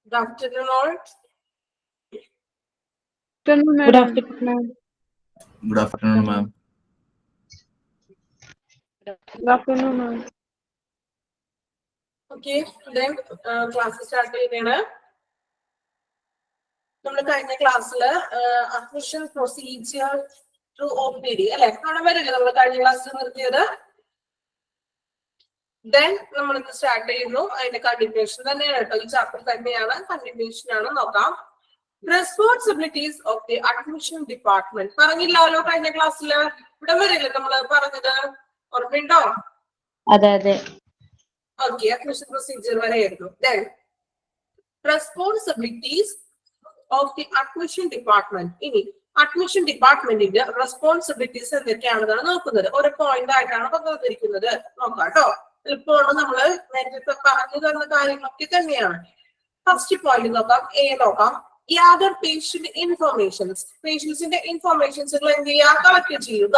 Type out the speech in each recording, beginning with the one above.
Good afternoon, all. Good afternoon, ma'am. Good afternoon, ma'am. Good afternoon, ma'am. Okay, then class start ചെയ്യണേ. നമ്മൾ കഴിഞ്ഞ ക്ലാസ്സില് admission procedure to OPD അല്ലെ അവിടെ വരില്ലേ നമ്മൾ കഴിഞ്ഞ ക്ലാസ്സിൽ നിർത്തിയത്. ദെൻ നമ്മൾ ഇന്ന് സ്റ്റാർട്ട് ചെയ്യുന്നു. അതിന്റെ കണ്ടിന്യൂഷൻ തന്നെയാണ് കേട്ടോ, ഈ ചാപ്റ്റർ തന്നെയാണ്, കണ്ടിന്യൂഷൻ ആണ്. നോക്കാം. Responsibilities of the admission department പറഞ്ഞില്ലല്ലോ കഴിഞ്ഞ ക്ലാസ്സില്. ഇവിടെ വരില്ലേ നമ്മള് പറഞ്ഞത്, ഓർമ്മയുണ്ടോ? അതെ അതെ. ഓക്കെ, അഡ്മിഷൻ പ്രൊസീജിയർ വരെയായിരുന്നു. Then responsibilities of the admission department. ഇനി അഡ്മിഷൻ ഡിപ്പാർട്ട്മെന്റിന്റെ റെസ്പോൺസിബിലിറ്റീസ് എന്തൊക്കെയാണെന്നാണ് നോക്കുന്നത്. ഒരു പോയിന്റ് ആയിട്ടാണ് പങ്കുവന്നിരിക്കുന്നത്. നോക്കാം കേട്ടോ. ഇപ്പോൾ നമ്മള് നേരത്തെ പറഞ്ഞു തന്ന കാര്യങ്ങളൊക്കെ തന്നെയാണ്. ഫസ്റ്റ് പോയിന്റ് നോക്കാം. നോക്കാം. Gather patient informations. പേഷ്യൻസിന്റെ ഇൻഫോർമേഷൻസുകൾ എന്ത് ചെയ്യുക? കളക്ട് ചെയ്യുക.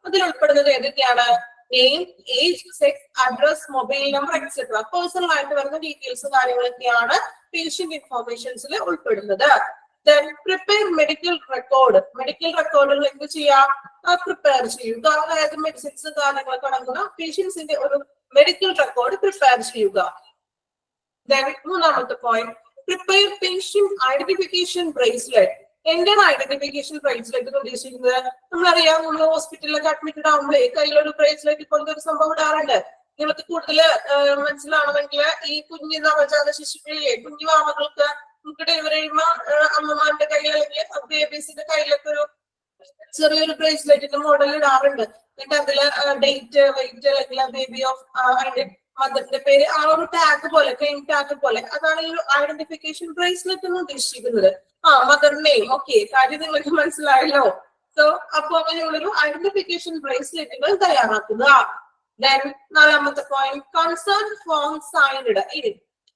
അതിൽ ഉൾപ്പെടുന്നത് ഏതൊക്കെയാണ്? Name, age, sex, address, mobile number etcetera. Personal ആയിട്ട് വരുന്ന ഡീറ്റെയിൽസ് കാര്യങ്ങളൊക്കെയാണ് പേഷ്യന്റ് ഇൻഫോർമേഷൻസിൽ ഉൾപ്പെടുന്നത്. Then prepare medical record. Medical റെക്കോർഡുകൾ എന്ത് ചെയ്യാം? പ്രിപ്പയർ ചെയ്യുക. അതായത് മെഡിസിൻസ് കാര്യങ്ങളൊക്കെ അടങ്ങുന്ന പേഷ്യൻസിന്റെ ഒരു മെഡിക്കൽ റെക്കോർഡ് പ്രിപ്പയർ ചെയ്യുക. Then മൂന്നാമത്തെ point, prepare patient identification bracelet. എന്താണ് ഐഡന്റിഫിക്കേഷൻ ബ്രേസ്ലെറ്റ് ഉദ്ദേശിക്കുന്നത്? നമ്മളറിയാം, നമ്മൾ ഹോസ്പിറ്റലിലൊക്കെ അഡ്മിറ്റഡ് ആവുമ്പോഴേ കയ്യിലൊരു ബ്രേസ്ലെറ്റ് പോലത്തെ ഒരു സംഭവം ഇടാറുണ്ട്. നിങ്ങൾക്ക് കൂടുതൽ മനസ്സിലാവണമെങ്കിൽ ഈ കുഞ്ഞു നവജാത ശിശുക്കളിലെ കുഞ്ഞു വാമകൾക്ക് നമുക്ക് ഡെലിവറി ചെയ്യുമ്പോൾ അമ്മമാരുടെ കയ്യിൽ അല്ലെങ്കിൽ ബേബീസിന്റെ കയ്യിലൊക്കെ ഒരു ചെറിയൊരു ബ്രേസ്ലെറ്റിന്റെ മോഡൽ ഇടാറുണ്ട്. എന്നിട്ട് അതില് ഡേറ്റ്, വെയിറ്റ് അല്ലെങ്കിൽ ബേബി ഓഫ് അതിന്റെ മദറിന്റെ പേര്, ആ ഒരു ടാഗ് പോലെ, ക്ലെയിം ടാഗ് പോലെ, അതാണ് ഈ ഒരു ഐഡന്റിഫിക്കേഷൻ ബ്രേസ്ലെറ്റ് എന്ന് ഉദ്ദേശിക്കുന്നത്. Mother name. ഓക്കെ, കാര്യം നിങ്ങൾക്ക് മനസ്സിലായല്ലോ. സോ അപ്പൊ അങ്ങനെയുള്ളൊരു ഐഡന്റിഫിക്കേഷൻ ബ്രേസ്ലെറ്റുകൾ തയ്യാറാക്കുക. ദെൻ നാലാമത്തെ പോയിന്റ്, കൺസേൺ ഫോം സൈൻഡ്. ഇനി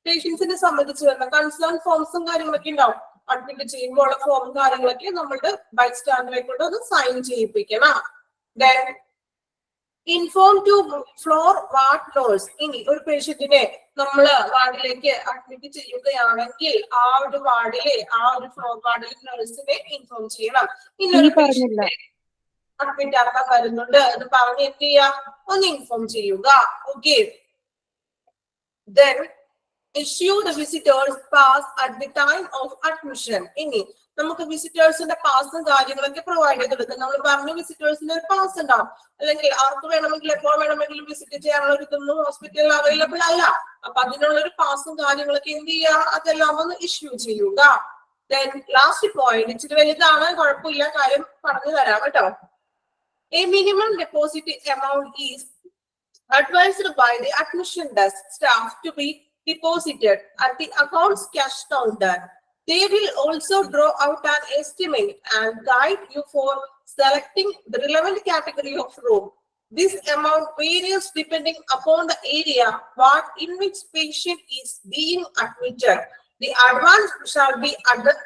പേഷ്യൻസിനെ സംബന്ധിച്ച് വരുന്ന കൺസേൺ ഫോംസും കാര്യങ്ങളൊക്കെ ഉണ്ടാവും. അഡ്മിറ്റ് ചെയ്യുമ്പോൾ ഉള്ള ഫോമും കാര്യങ്ങളൊക്കെ നമ്മളുടെ ബൈസ്റ്റാൻഡറെ കൊണ്ട് ഒന്ന് സൈൻ ചെയ്യിപ്പിക്കണം. Then inform to floor ward nurse. ഇനി ഒരു പേഷ്യന്റിനെ നമ്മള് വാർഡിലേക്ക് അഡ്മിറ്റ് ചെയ്യുകയാണെങ്കിൽ ആ ഒരു വാർഡിലെ ആ ഒരു ഫ്ലോർ വാർഡിലെ നഴ്സിനെ ഇൻഫോം ചെയ്യണം. ഇന്നൊരു പേഷ്യന്റിനെ അഡ്മിറ്റ് ആക്കാൻ വരുന്നുണ്ട് എന്ന് പറഞ്ഞ് എന്ത് ചെയ്യാം? ഒന്ന് ഇൻഫോം ചെയ്യുക. Okay. Then issue the visitors pass at the time of admission. ഇനി നമുക്ക് വിസിറ്റേഴ്സിന്റെ പാസും കാര്യങ്ങളൊക്കെ പ്രൊവൈഡ് ചെയ്ത് കൊടുക്കും. നമ്മൾ പറഞ്ഞു വിസിറ്റേഴ്സിന്റെ ഒരു പാസ് ഉണ്ടാവും, അല്ലെങ്കിൽ ആർക്ക് വേണമെങ്കിലും എപ്പോൾ വേണമെങ്കിലും വിസിറ്റ് ചെയ്യാനുള്ള ഒരു ഇതൊന്നും ഹോസ്പിറ്റലിൽ അവൈലബിൾ അല്ല. അപ്പൊ അതിനുള്ള ഒരു പാസും കാര്യങ്ങളൊക്കെ എന്ത് ചെയ്യുക, അതെല്ലാം ഒന്ന് ഇഷ്യൂ ചെയ്യുക. Then ലാസ്റ്റ് പോയിന്റ് ഇച്ചിരി വലുതാണ്, കുഴപ്പമില്ല, കാര്യം പറഞ്ഞു തരാം കേട്ടോ. A minimum deposit amount is advised by the admission desk staff to be deposited at the account's cash counter. They will also draw out an estimate and guide you for selecting the relevant category of room. This amount varies depending upon the area ward in which patient is being admitted. The advance shall be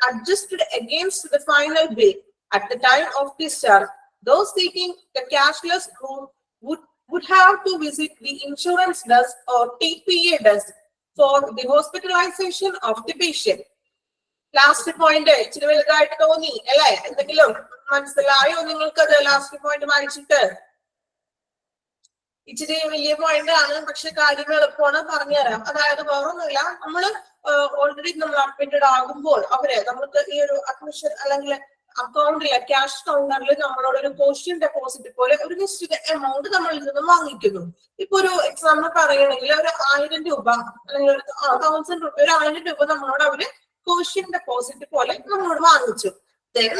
adjusted against the final bill at the time of discharge. Those seeking the cashless room would have to visit the insurance desk or TPA desk for the hospitalization of the patient. Last point ഇച്ചിരി വലുതായിട്ട് തോന്നി അല്ലെ? എന്തെങ്കിലും മനസ്സിലായോ നിങ്ങൾക്കത്? Last point വായിച്ചിട്ട് ഇച്ചിരി വലിയ പോയിന്റ് ആണ്, പക്ഷെ കാര്യങ്ങൾ എളുപ്പമാണ്, പറഞ്ഞുതരാം. അതായത് വേറൊന്നുമില്ല, നമ്മള് ഓൾറെഡി നമ്മൾ അഡ്മിറ്റഡ് ആകുമ്പോൾ അവര് നമുക്ക് ഈ ഒരു അഡ്മിഷൻ അല്ലെങ്കിൽ അക്കൗണ്ടിലെ ക്യാഷ് കൗണ്ടറിൽ നമ്മളോട് ഒരു കോഷ്യൻ ഡെപ്പോസിറ്റ് പോലെ ഒരു നിശ്ചിത എമൗണ്ട് നമ്മളിൽ നിന്ന് വാങ്ങിക്കുന്നു. ഇപ്പൊ ഒരു എക്സാമ്പിൾ പറയണമെങ്കിൽ ഒരു 1000 രൂപ അല്ലെങ്കിൽ ഒരു 1000 രൂപ, ഒരു 1000 രൂപ നമ്മളോട് അവര് കോഷ്യൻ ഡെപ്പോസിറ്റ് പോലെ നമ്മളോട് വാങ്ങിച്ചു. ദെൻ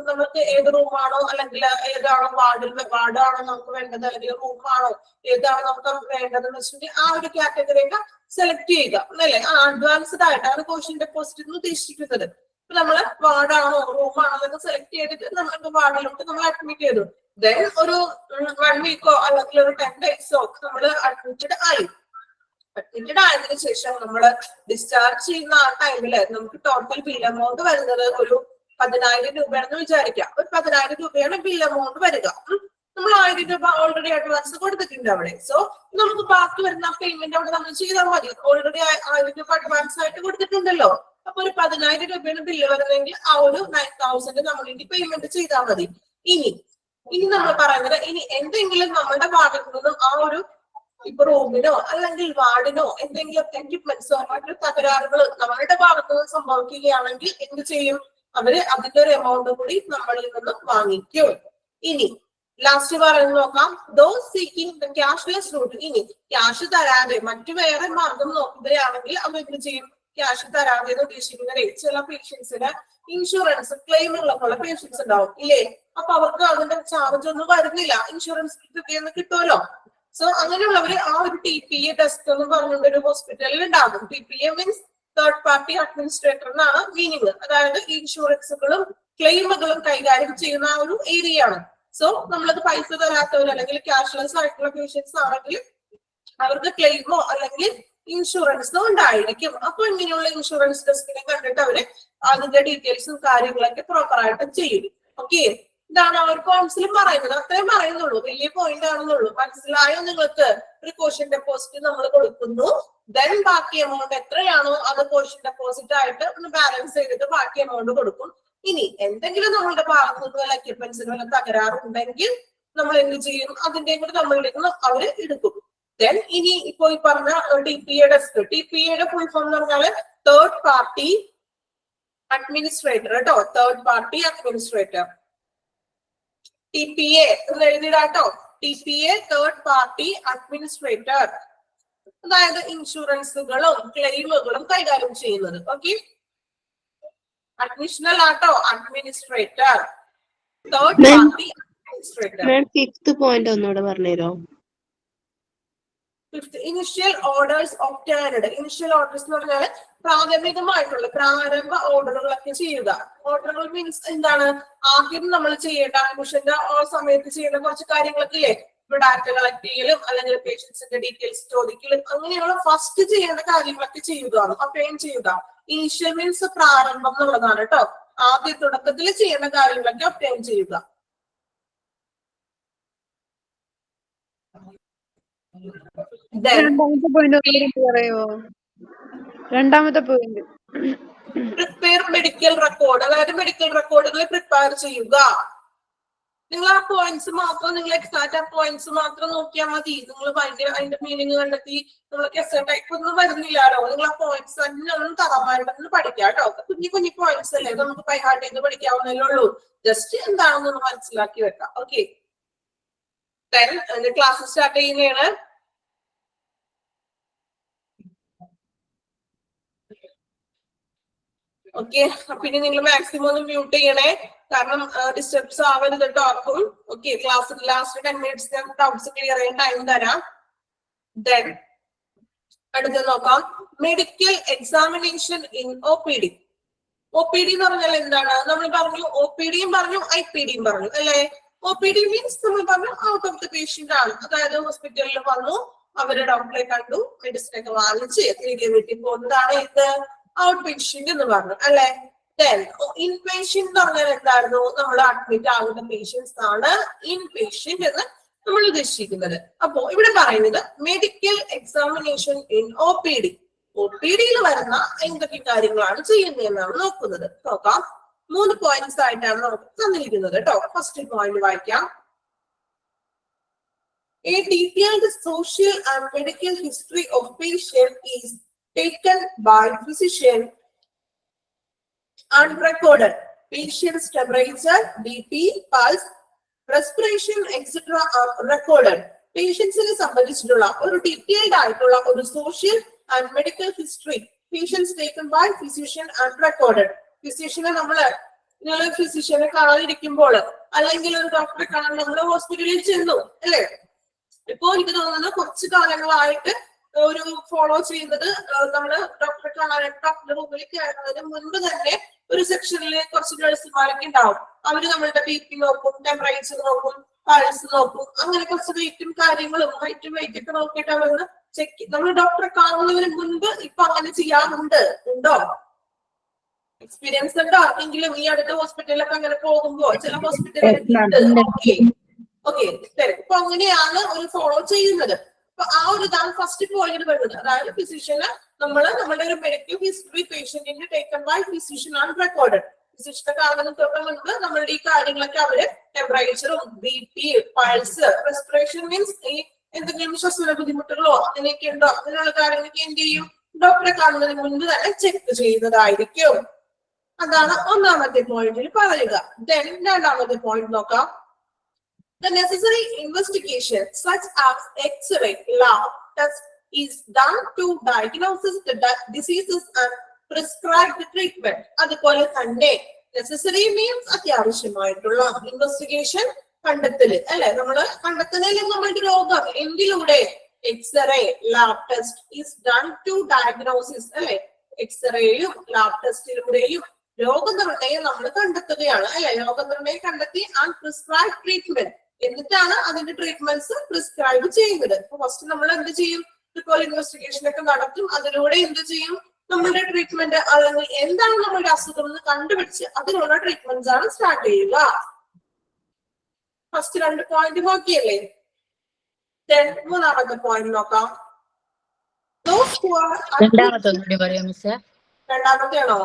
നമുക്ക് ഏത് റൂമാണോ അല്ലെങ്കിൽ ഏതാണോ വാർഡാണോ നമുക്ക് വേണ്ടത്, അല്ലെങ്കിൽ റൂമാണോ ഏതാണോ നമുക്ക് വേണ്ടതെന്ന് വെച്ചിട്ടുണ്ടെങ്കിൽ ആ ഒരു കാറ്റഗറിയൊക്കെ സെലക്ട് ചെയ്യുക അല്ലേ. അഡ്വാൻസ്ഡ് ആയിട്ടാണ് കോഷ്യൻ ഡെപ്പോസിറ്റ് എന്ന് ഉദ്ദേശിക്കുന്നത്. ഇപ്പൊ നമ്മള് വാർഡാണോ റൂമാണോ എന്നൊക്കെ സെലക്ട് ചെയ്തിട്ട് നമ്മൾക്ക് വാർഡിലോട്ട് നമ്മൾ അഡ്മിറ്റ് ചെയ്തു. ദെൻ ഒരു 1 വീക്കോ അല്ലെങ്കിൽ ഒരു 10 ഡേയ്സോ നമ്മൾ അഡ്മിറ്റഡ് ആയി. അഡ്മിറ്റഡ് ആയതിനു ശേഷം നമ്മൾ ഡിസ്ചാർജ് ചെയ്യുന്ന ആ ടൈമില് നമുക്ക് ടോട്ടൽ ബിൽ എമൗണ്ട് വരുന്നത് ഒരു 10,000 രൂപയാണെന്ന് വിചാരിക്കാം. ഒരു 10,000 രൂപയാണ് ബിൽ എമൗണ്ട് വരിക. നമ്മൾ 1000 രൂപ ഓൾറെഡി അഡ്വാൻസ് കൊടുത്തിട്ടുണ്ട് അവിടെ. സോ നമുക്ക് ബാക്കി വരുന്ന പേയ്മെന്റ് അവിടെ നമ്മൾ ചെയ്താൽ മതി. ഓൾറെഡി 1000 രൂപ അഡ്വാൻസ് ആയിട്ട് കൊടുത്തിട്ടുണ്ടല്ലോ. അപ്പൊ ഒരു 10,000 രൂപയാണ് ബില്ല് വരുന്നതെങ്കിൽ ആ ഒരു 9,000 നമ്മൾ ഇനി പേയ്മെന്റ് ചെയ്താൽ മതി. ഇനി നമ്മൾ പറയുന്നത്, ഇനി എന്തെങ്കിലും നമ്മുടെ ഭാഗത്തു നിന്നും ആ ഒരു ഇപ്പൊ റൂമിനോ അല്ലെങ്കിൽ വാർഡിനോ എന്തെങ്കിലും എക്യുപ്മെന്റ്സോ മറ്റു തകരാറുകൾ നമ്മളുടെ ഭാഗത്തു നിന്ന് സംഭവിക്കുകയാണെങ്കിൽ എന്ത് ചെയ്യും? അവര് അതിന്റെ ഒരു എമൗണ്ട് കൂടി നമ്മളിൽ നിന്ന് വാങ്ങിക്കും. ഇനി ലാസ്റ്റ് പറയുന്നത് നോക്കാം. Those seeking the cashless route. ഇനി ക്യാഷ് തരാതെ മറ്റു വേറെ മാർഗം നോക്കുകയാണെങ്കിൽ അവർ എന്ത് ചെയ്യും? ക്യാഷ് തരാതെ എന്ന് ഉദ്ദേശിക്കുന്നത് ചില പേഷ്യൻസിന് ഇൻഷുറൻസ് ക്ലെയിമുകളൊക്കെ ഉള്ള പേഷ്യൻസ് ഉണ്ടാവും ഇല്ലേ? അപ്പൊ അവർക്ക് അതിന്റെ ചാർജ് ഒന്നും വരുന്നില്ല, ഇൻഷുറൻസ് കിട്ടുമല്ലോ. സോ അങ്ങനെയുള്ളവര് ആ ഒരു TPA ഡെസ്ക് എന്ന് പറഞ്ഞുകൊണ്ട് ഒരു ഹോസ്പിറ്റലിൽ ഉണ്ടാകും. TPA means third party administrator എന്നാണ് മീനിങ്. അതായത് ഇൻഷുറൻസുകളും ക്ലെയിമുകളും കൈകാര്യം ചെയ്യുന്ന ആ ഒരു ഏരിയ ആണ്. സോ നമ്മളത് പൈസ തരാത്തവർ അല്ലെങ്കിൽ ക്യാഷ്ലെസ് ആയിട്ടുള്ള പേഷ്യൻസ് ആണെങ്കിൽ അവർക്ക് ക്ലെയിമോ അല്ലെങ്കിൽ ഇൻഷുറൻസോ ഉണ്ടായിരിക്കും. അപ്പൊ ഇങ്ങനെയുള്ള ഇൻഷുറൻസ് ഡെസ്കിനെ കണ്ടിട്ട് അവര് അതിന്റെ ഡീറ്റെയിൽസും കാര്യങ്ങളൊക്കെ പ്രോപ്പർ ആയിട്ട് ചെയ്യും. ഓക്കെ, ഇതാണ് അവർ കൗൺസിലും പറയുന്നത്. അത്രയും പറയുന്നുള്ളൂ, വലിയ പോയിന്റ് ആണെന്നുള്ളൂ. മനസ്സിലായോ നിങ്ങൾക്ക്? ഒരു കോഷ്യൻ ഡെപ്പോസിറ്റ് നമ്മൾ കൊടുക്കുന്നു, ദെൻ ബാക്കി എമൗണ്ട് എത്രയാണോ അത് കോഷ്യൻ ഡെപ്പോസിറ്റ് ആയിട്ട് ഒന്ന് ബാലൻസ് ചെയ്തിട്ട് ബാക്കി എമൗണ്ട് കൊടുക്കും. ഇനി എന്തെങ്കിലും നമ്മളുടെ ഭാഗത്ത് നിന്ന് വല്ല എക്യുപ്മെന്റ്സിന് വല്ല തകരാറുണ്ടെങ്കിൽ നമ്മൾ എന്ത് ചെയ്യും? അതിന്റെ കൂടെ നമ്മളിലേക്ക് അവര് എടുക്കും. ദെൻ ഇനി ഇപ്പൊ ഈ പറഞ്ഞ TPA ഡെസ്ക്, TPAയുടെ ഫുൾ ഫോം എന്ന് പറഞ്ഞാല് തേർഡ് പാർട്ടി അഡ്മിനിസ്ട്രേറ്റർ കേട്ടോ. തേർഡ് പാർട്ടി അഡ്മിനിസ്ട്രേറ്റർ TPA എന്ന് എഴുതിയിടാട്ടോ. TPA തേർഡ് പാർട്ടി അഡ്മിനിസ്ട്രേറ്റർ, അതായത് ഇൻഷുറൻസുകളും ക്ലെയിമുകളും കൈകാര്യം ചെയ്യുന്നത്. ഓക്കെ, അഡ്മിഷണൽ ആട്ടോ administrator, third party administrator. Fifth point ഒന്നുകൂടെ പറഞ്ഞുതരോ? Initial orders obtained. Initial orders എന്ന് പറഞ്ഞാൽ പ്രാഥമികമായിട്ടുള്ള പ്രാരംഭ ഓർഡറുകളൊക്കെ ചെയ്യുക. ഓർഡറുകൾ മീൻസ് എന്താണ്? ആദ്യം നമ്മൾ ചെയ്യേണ്ട അഡ്മിഷന്റെ ആ സമയത്ത് ചെയ്യേണ്ട കുറച്ച് കാര്യങ്ങളൊക്കെ ഇല്ലേ? ഇപ്പൊ ഡാറ്റ കളക്ട് ചെയ്യലും അല്ലെങ്കിൽ പേഷ്യൻസിന്റെ ഡീറ്റെയിൽസ് ചോദിക്കലും അങ്ങനെയുള്ള ഫസ്റ്റ് ചെയ്യേണ്ട കാര്യങ്ങളൊക്കെ ചെയ്യുക, ഒബ്റ്റൈൻ ചെയ്യുക. ഇനിഷ്യൽ മീൻസ് പ്രാരംഭം എന്നുള്ളതാണ് കേട്ടോ. ആദ്യ തുടക്കത്തിൽ ചെയ്യേണ്ട കാര്യങ്ങളൊക്കെ ഒബ്റ്റൈൻ ചെയ്യുക. രണ്ടാമത്തെ പോയിന്റ് പറയുമോ? രണ്ടാമത്തെ പോയിന്റ് പ്രിപ്പയർ മെഡിക്കൽ റെക്കോർഡ്, അതായത് മെഡിക്കൽ റെക്കോർഡുകൾ പ്രിപ്പയർ ചെയ്യുക. നിങ്ങൾ ആ പോയിന്റ്സ് മാത്രം നിങ്ങൾ എക്സാക്ട് ആ പോയിന്റ്സ് മാത്രം നോക്കിയാൽ മതി. നിങ്ങൾ അതിന്റെ മീനിങ് കണ്ടെത്തി നിങ്ങൾക്ക് എസ് ടൈപ്പ് ഒന്നും വരുന്നില്ലാലോ. നിങ്ങൾ ആ പോയിന്റ്സ് തന്നെ ഒന്ന് തറവായിട്ടൊന്ന് പഠിക്കാം കേട്ടോ. കുഞ്ഞു കുഞ്ഞു പോയിന്റ്സ് അല്ലേ, നമുക്ക് ബൈഹാർട്ട് ചെയ്ത് പഠിക്കാവുന്നതല്ലേ ഉള്ളൂ. ജസ്റ്റ് എന്താണെന്നൊന്ന് മനസ്സിലാക്കി വെക്കാം. ഓക്കെ, ക്ലാസ് സ്റ്റാർട്ട് ചെയ്യുന്നതാണ്. ഓക്കെ, പിന്നെ നിങ്ങൾ മാക്സിമം ഒന്ന് മ്യൂട്ട് ചെയ്യണേ, കാരണം ഡിസ്റ്റർബ്സ് ആവരുത് കേട്ടോ ആർക്കും. ഓക്കെ, ക്ലാസ് ലാസ്റ്റ് 10 minutes ഞാൻ ഡൗട്ട്സ് ക്ലിയർ ചെയ്യാൻ ടൈം തരാം. ദെൻ അടുത്ത് നോക്കാം, medical examination in OPD. OPD എന്ന് പറഞ്ഞാൽ എന്താണ്? നമ്മൾ പറഞ്ഞു OPDയും പറഞ്ഞു IPDയും പറഞ്ഞു അല്ലെ. OPD മീൻസ് നമ്മൾ പറഞ്ഞു ഔട്ട് ഓഫ് ദി പേഷ്യന്റ് ആണ്. അതായത് ഹോസ്പിറ്റലിൽ വന്നു, അവര് ഡോക്ടറെ കണ്ടു, മെഡിസിൻ ഒക്കെ വാങ്ങിച്ച് തിരികെ വീട്ടിൽ പോകുന്നതാണ് ഇത് ഔട്ട് പേഷ്യന്റ് എന്ന് പറഞ്ഞു അല്ലെ. ദെൻ ഇൻ പേഷ്യന്റ് എന്ന് പറഞ്ഞാൽ എന്തായിരുന്നു? നമ്മൾ അഡ്മിറ്റ് ആകുന്ന പേഷ്യൻസ് ആണ് ഇൻ പേഷ്യന്റ് എന്ന് നമ്മൾ ഉദ്ദേശിക്കുന്നത്. അപ്പോ ഇവിടെ പറയുന്നത് മെഡിക്കൽ എക്സാമിനേഷൻ ഇൻ OPD. OPDയിൽ വരുന്ന എന്തൊക്കെ കാര്യങ്ങളാണ് ചെയ്യുന്നത് എന്നാണ് നോക്കുന്നത്. നോക്കാം, 3 പോയിന്റ്സ് ആയിട്ടാണ് നമുക്ക് തന്നിരിക്കുന്നത് കേട്ടോ. ഫസ്റ്റ് പോയിന്റ് വായിക്കാം. A detailed social and medical history of patient is taken by physician and recorded. Patient's temperature, BP, pulse, respiration, etc. are recorded. പേഷ്യൻസിനെ സംബന്ധിച്ചിട്ടുള്ള ഒരു ഡീറ്റെയിൽഡ് ആയിട്ടുള്ള ഒരു social and medical history patients taken by physician and recorded. ഫിസിഷ്യനെ നിങ്ങൾ ഫിസിഷ്യനെ കാണാനിരിക്കുമ്പോൾ അല്ലെങ്കിൽ ഒരു ഡോക്ടറെ കാണാൻ നമ്മൾ ഹോസ്പിറ്റലിൽ ചെന്നു അല്ലെ. ഇപ്പോ എനിക്ക് തോന്നുന്നത് കുറച്ച് കാലങ്ങളായിട്ട് ഒരു ഫോളോ ചെയ്യുന്നത്, നമ്മള് ഡോക്ടറെ കാണാനായിട്ട് ഡോക്ടറുടെ മുമ്പിൽ കയറുന്നതിന് മുൻപ് തന്നെ ഒരു സെക്ഷനിൽ കുറച്ച് നഴ്സുമാരൊക്കെ ഉണ്ടാവും. അവര് നമ്മളുടെ BP നോക്കും, ടെമ്പറേച്ചർ നോക്കും, പൾസ് നോക്കും, അങ്ങനെ കുറച്ച് വെയിറ്റും കാര്യങ്ങളും ഹൈറ്റും വെയിറ്റ് ഒക്കെ നോക്കിയിട്ട് അവരൊന്ന് ചെക്ക്. നമ്മൾ ഡോക്ടറെ കാണുന്നതിന് മുൻപ് ഇപ്പൊ അങ്ങനെ ചെയ്യാറുണ്ട്, ഉണ്ടോ? എക്സ്പീരിയൻസ് ഉണ്ടോ ആർക്കെങ്കിലും? ഈ അടുത്ത ഹോസ്പിറ്റലിലൊക്കെ അങ്ങനെ പോകുമ്പോ ചില ഹോസ്പിറ്റലിൽ ഓക്കെ ഇപ്പൊ അങ്ങനെയാണ് ഒരു ഫോളോ ചെയ്യുന്നത്. അപ്പൊ ആ ഒരു ഇതാണ് ഫസ്റ്റ് പോയിന്റ് വരുന്നത്. അതായത് ഫിസിഷ്യന് നമ്മുടെ ഒരു മെഡിക്കൽ ഹിസ്റ്ററി പേഷ്യന്റിന്റെ taken by physician and recorded. ഫിസിഷ്യനെ കാണുന്നതിന് തൊട്ട് മുൻപ് നമ്മളുടെ ഈ കാര്യങ്ങളൊക്കെ അവര് ടെമ്പറേച്ചറും BP, പൾസ്, റെസ്പിറേഷൻ മീൻസ് ഈ എന്തെങ്കിലും ശ്വസന ബുദ്ധിമുട്ടുകളോ അങ്ങനെയൊക്കെ ഉണ്ടോ അങ്ങനെയുള്ള കാര്യങ്ങളൊക്കെ എന്ത് ചെയ്യും? ഡോക്ടറെ കാണുന്നതിന് മുൻപ് തന്നെ ചെക്ക് ചെയ്യുന്നതായിരിക്കും. അതാണ് ഒന്നാമത്തെ പോയിന്റിൽ പറയുക. ദെൻ രണ്ടാമത്തെ പോയിന്റ് നോക്കാം. The necessary investigation such as X-ray, lab test is done to diagnose the diseases and prescribe the treatment. അതുപോലെ തന്നെ necessary means അത്യാവശ്യമായിട്ടുള്ള ഇൻവെസ്റ്റിഗേഷൻ കണ്ടെത്തല് അല്ലെ. നമ്മള് കണ്ടെത്തുന്നതിൽ നമ്മളുടെ രോഗം എന്തിലൂടെ? X ray, lab test is done to diagnosis അല്ലെ. എക്സ്റേയും ലാബ് ടെസ്റ്റിലൂടെയും രോഗനിർണയം നമ്മൾ കണ്ടെത്തുകയാണ് അല്ലെ. രോഗനിർണയം കണ്ടെത്തി ആൻഡ് പ്രിസ്ക്രൈബ് ട്രീറ്റ്മെന്റ്, എന്നിട്ടാണ് അതിന്റെ ട്രീറ്റ്മെന്റ്സ് പ്രിസ്ക്രൈബ് ചെയ്യുന്നത്. അപ്പൊ ഫസ്റ്റ് നമ്മൾ എന്ത് ചെയ്യും? ഇതുപോലെ ഇൻവെസ്റ്റിഗേഷൻ ഒക്കെ നടത്തും. അതിലൂടെ എന്ത് ചെയ്യും? നമ്മുടെ ട്രീറ്റ്മെന്റ് അല്ലെങ്കിൽ എന്താണ് നമ്മുടെ അസുഖം എന്ന് കണ്ടുപിടിച്ച് അതിനുള്ള ട്രീറ്റ്മെന്റ്സ് ആണ് സ്റ്റാർട്ട് ചെയ്യുക. ഫസ്റ്റ് 2 പോയിന്റ് നോക്കിയല്ലേ. മൂന്നാമത്തെ പോയിന്റ് നോക്കാം. രണ്ടാമത്തെയാണോ?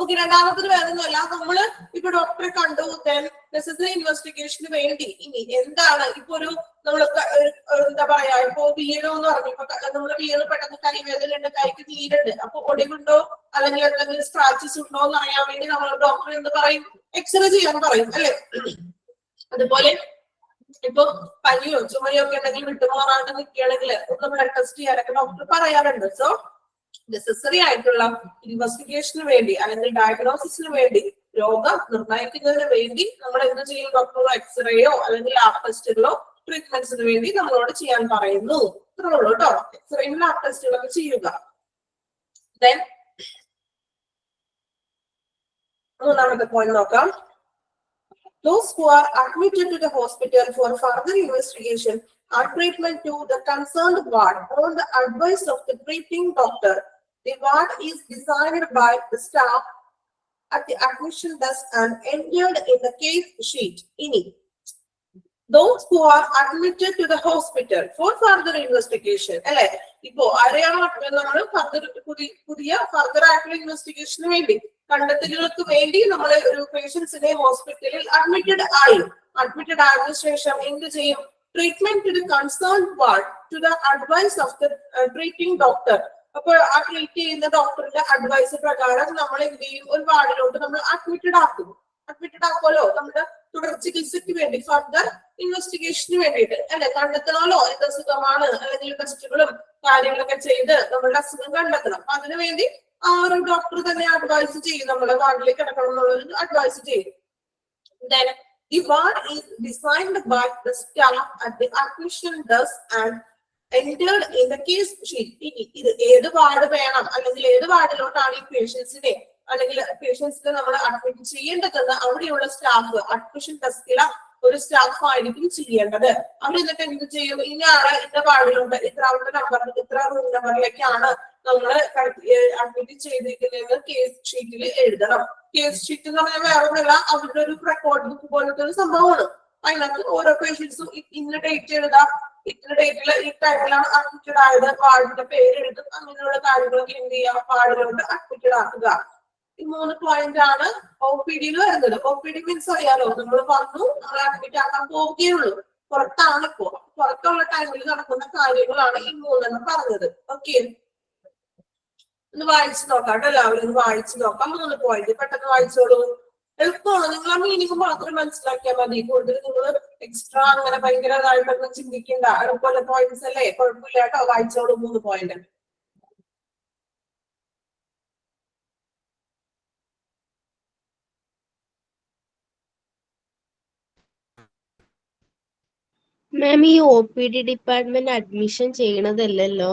ഓക്കെ, രണ്ടാമത്തിന് വേറൊന്നുമല്ല. നമ്മള് ഇപ്പൊ ഡോക്ടറെ കണ്ടു, ദെൻ നെസസറി ഇൻവെസ്റ്റിഗേഷന് വേണ്ടി ഇനി എന്താണ് ഇപ്പൊ ഒരു നമ്മള് എന്താ പറയാ, ഇപ്പൊ വീണു എന്ന് പറഞ്ഞു. ഇപ്പൊ നമ്മള് വീണ് പെട്ടെന്ന് കൈവേദന ഉണ്ട്, കൈക്ക് നീരുണ്ട്, അപ്പൊ ഒടിവുണ്ടോ അല്ലെങ്കിൽ എന്തെങ്കിലും സ്ക്രാച്ചസ് ഉണ്ടോ എന്ന് അറിയാൻ വേണ്ടി നമ്മൾ ഡോക്ടർ എന്ത് പറയും? എക്സ്റേ ചെയ്യാൻ പറയും അല്ലെ. അതുപോലെ ഇപ്പൊ പനിയോ ചുമയോ ഒക്കെ ഉണ്ടെങ്കിൽ വിട്ടുമാറാണ്ട് നിൽക്കുകയാണെങ്കിൽ നമ്മൾ ടെസ്റ്റ് ചെയ്യാനൊക്കെ ഡോക്ടർ പറയാറുണ്ട്. സോ നെസസറി ആയിട്ടുള്ള ഇൻവെസ്റ്റിഗേഷന് വേണ്ടി അല്ലെങ്കിൽ ഡയഗ്നോസിസിന് വേണ്ടി, രോഗം നിർണ്ണയിക്കുന്നതിന് വേണ്ടി നമ്മൾ എന്ത് ചെയ്യും? ഡോക്ടർ എക്സ്റേയോ അല്ലെങ്കിൽ ലാബ് ടെസ്റ്റുകളോ ട്രീറ്റ്മെന്റ്സിന് വേണ്ടി നമ്മളോട് ചെയ്യാൻ പറയുന്നു. ഇത്രേ ഉള്ളൂ കേട്ടോ. എക്സ്റേയും ലാബ് ടെസ്റ്റുകളൊക്കെ ചെയ്യുക. ദെൻ മൂന്നാമത്തെ പോയിന്റ് നോക്കാം. Those who are admitted to the hospital for further investigation or treatment to the concerned ward on the advice of the treating doctor. The ward is designed by the staff at the admission desk and entered in the case sheet. Those who are admitted to the hospital for further investigation. അല്ലെ, ഇപ്പോ ആരെയാണോ നമ്മൾ പുതിയ further ആയിട്ടുള്ള ഇൻവെസ്റ്റിഗേഷന് വേണ്ടി, കണ്ടെത്തലുകൾക്ക് വേണ്ടി നമ്മൾ ഒരു പേഷ്യൻസിനെ ഹോസ്പിറ്റലിൽ അഡ്മിറ്റഡ് ആയതിനു ശേഷം എന്ത് ചെയ്യും? Treatment to the concern part to the advice of the treating doctor. അപ്പോൾ ആ ട്രീറ്റ് ചെയ്യുന്ന ഡോക്ടറുടെ അഡ്വൈസ് പ്രകാരം നമ്മൾ എന്ത് ചെയ്യും? ഒരു വാർഡിലോട്ട് നമ്മൾ അഡ്മിറ്റഡ് ആക്കുമല്ലോ നമ്മുടെ തുടർ ചികിത്സയ്ക്ക് വേണ്ടി, ഫർദർ ഇൻവെസ്റ്റിഗേഷന് വേണ്ടിയിട്ട് അല്ലെ, കണ്ടെത്തണമല്ലോ എന്ത് അസുഖമാണ്, അല്ലെങ്കിൽ ടെസ്റ്റുകളും കാര്യങ്ങളൊക്കെ ചെയ്ത് നമ്മളുടെ അസുഖം കണ്ടെത്തണം. അപ്പൊ അതിനുവേണ്ടി ആ ഒരു ഡോക്ടർ തന്നെ അഡ്വൈസ് ചെയ്യും, നമ്മുടെ വാർഡിലേക്ക് കിടക്കണം എന്നുള്ളത് അഡ്വൈസ് ചെയ്യും. Then the ward is designed by the staff at the admission desk and entered in the case sheet. ഇത് ഏത് വാർഡ് വേണം, അല്ലെങ്കിൽ ഏത് വാർഡിലോട്ടാണ് ഈ പേഷ്യൻസിനെ അല്ലെങ്കിൽ പേഷ്യൻസിനെ നമ്മൾ അഡ്മിറ്റ് ചെയ്യേണ്ടതെന്ന് അവിടെയുള്ള സ്റ്റാഫ്, അഡ്മിഷൻ ഡെസ്കിലെ ഒരു സ്റ്റാഫ് ആയിരിക്കും ചെയ്യേണ്ടത്. അവർ എന്നിട്ട് എന്ത് ചെയ്യും? ഇന്നയാളെ ഇന്ന വാർഡിലുണ്ട്, ഇത്ര അവരുടെ നമ്പർ, ഇത്ര റൂം നമ്പറിലേക്കാണ് നമ്മൾ അഡ്മിറ്റ് ചെയ്തിരിക്കുന്നത് കേസ് ഷീറ്റിൽ എഴുതണം. കേസ് ഷീറ്റ് എന്ന് പറഞ്ഞാൽ വേറെ ഒന്നുമില്ല, അവരുടെ ഒരു റെക്കോർഡ് ബുക്ക് പോലത്തെ ഒരു സംഭവമാണ്. അതിനകത്ത് ഓരോ പേഷ്യൻസും ഇന്ന ഡേറ്റ് എഴുതാം, ഇത്ര ഡേറ്റിൽ ഈ ടൈമിലാണ് അഡ്മിറ്റഡ് ആയത്, വാർഡിന്റെ പേര് എഴുതും, അങ്ങനെയുള്ള കാര്യങ്ങളൊക്കെ എന്ത് ചെയ്യാം? വാർഡിലോട്ട് അഡ്മിറ്റഡ് ആക്കുക. ഈ 3 പോയിന്റ് ആണ് OPD വരുന്നത്. OPD മീൻസ് അറിയാലോ, നമ്മൾ വന്നു നമ്മൾ അഡ്മിറ്റ് ആക്കാൻ പോവുകയുള്ളൂ, പുറത്താണ് ഇപ്പോ. പുറത്തുള്ള ടൈമിൽ നടക്കുന്ന കാര്യങ്ങളാണ് ഈ 3 പറഞ്ഞത്. ഓക്കെ, ഒന്ന് വായിച്ചു നോക്കാം കേട്ടോ, എല്ലാവരും ഒന്ന് വായിച്ചു നോക്കാം. 3 പോയിന്റ് പെട്ടെന്ന് വായിച്ചോളൂ. എളുപ്പമാണ്, നിങ്ങൾ ആ മീനിങ് മാത്രം മനസ്സിലാക്കിയാൽ മതി. കൂടുതൽ നിങ്ങൾ എക്സ്ട്രാ അങ്ങനെ ഭയങ്കരമായിട്ടൊന്നും ചിന്തിക്കണ്ട. എളുപ്പമുള്ള പോയിന്റ്സ് അല്ലേ, കുഴപ്പമില്ല കേട്ടോ, വായിച്ചോളൂ 3 പോയിന്റ്. മാം, ഈ OPD ഡിപ്പാർട്ട്മെന്റ് അഡ്മിഷൻ ചെയ്യണതല്ലല്ലോ.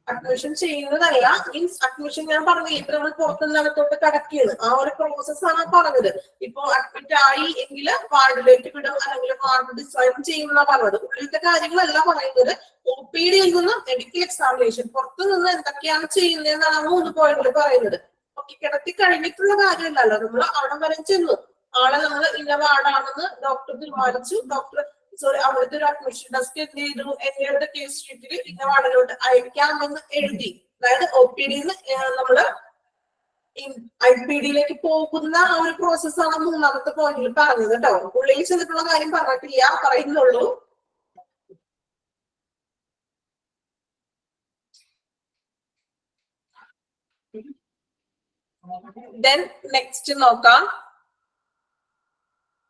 അഡ്മിഷൻ ചെയ്യുന്നതല്ല മീൻസ് അഡ്മിഷൻ ഞാൻ പറഞ്ഞു ഇപ്പൊ നമ്മൾ പുറത്തുനിന്നകത്തോട്ട് കിടക്കുകയാണ്, ആ ഒരു പ്രോസസ് ആണ് പറഞ്ഞത്. ഇപ്പൊ അഡ്മിറ്റ് ആയി എങ്കിൽ വാർഡിലേക്ക് വിടും, അല്ലെങ്കിൽ വാർഡ് ഡിസൈൻ ചെയ്യുന്ന പറഞ്ഞത്. ഉള്ളിലത്തെ കാര്യങ്ങളല്ല പറയുന്നത്. OPDയിൽ നിന്ന് മെഡിക്കൽ എക്സാമിനേഷൻ പുറത്തു നിന്ന് എന്തൊക്കെയാണ് ചെയ്യുന്നതെന്നാണ് 3 പോയിന്റിൽ പറയുന്നത്. ഓക്കെ, കിടത്തി കഴിഞ്ഞിട്ടുള്ള കാര്യമല്ലല്ലോ, നമ്മൾ അവിടെ വരെ ചെന്നു, ആളെ നമ്മൾ ഇന്ന വാർഡാണെന്ന് ഡോക്ടർ തീരുമാനിച്ചു, ഡോക്ടർ അവിടുത്തെ ഒരു അഡ്മിഷൻ ഡെസ്ക് എന്ത് ചെയ്തു? എന്റെ കേസ് ഷീറ്റിൽ ഇന്ന വാർഡിലോട്ട് അയക്കാമെന്ന് എഴുതി. അതായത് OPDന്ന് നമ്മള് IPDയിലേക്ക് പോകുന്ന ആ ഒരു പ്രോസസ്സാണ് 3ാമത്തെ പോയിന്റിൽ പറഞ്ഞത് കേട്ടോ. ഉള്ളിൽ ചെന്നിട്ടുള്ള കാര്യം പറഞ്ഞിട്ടില്ല, പറയുന്നുള്ളൂ. Then next നോക്കാം,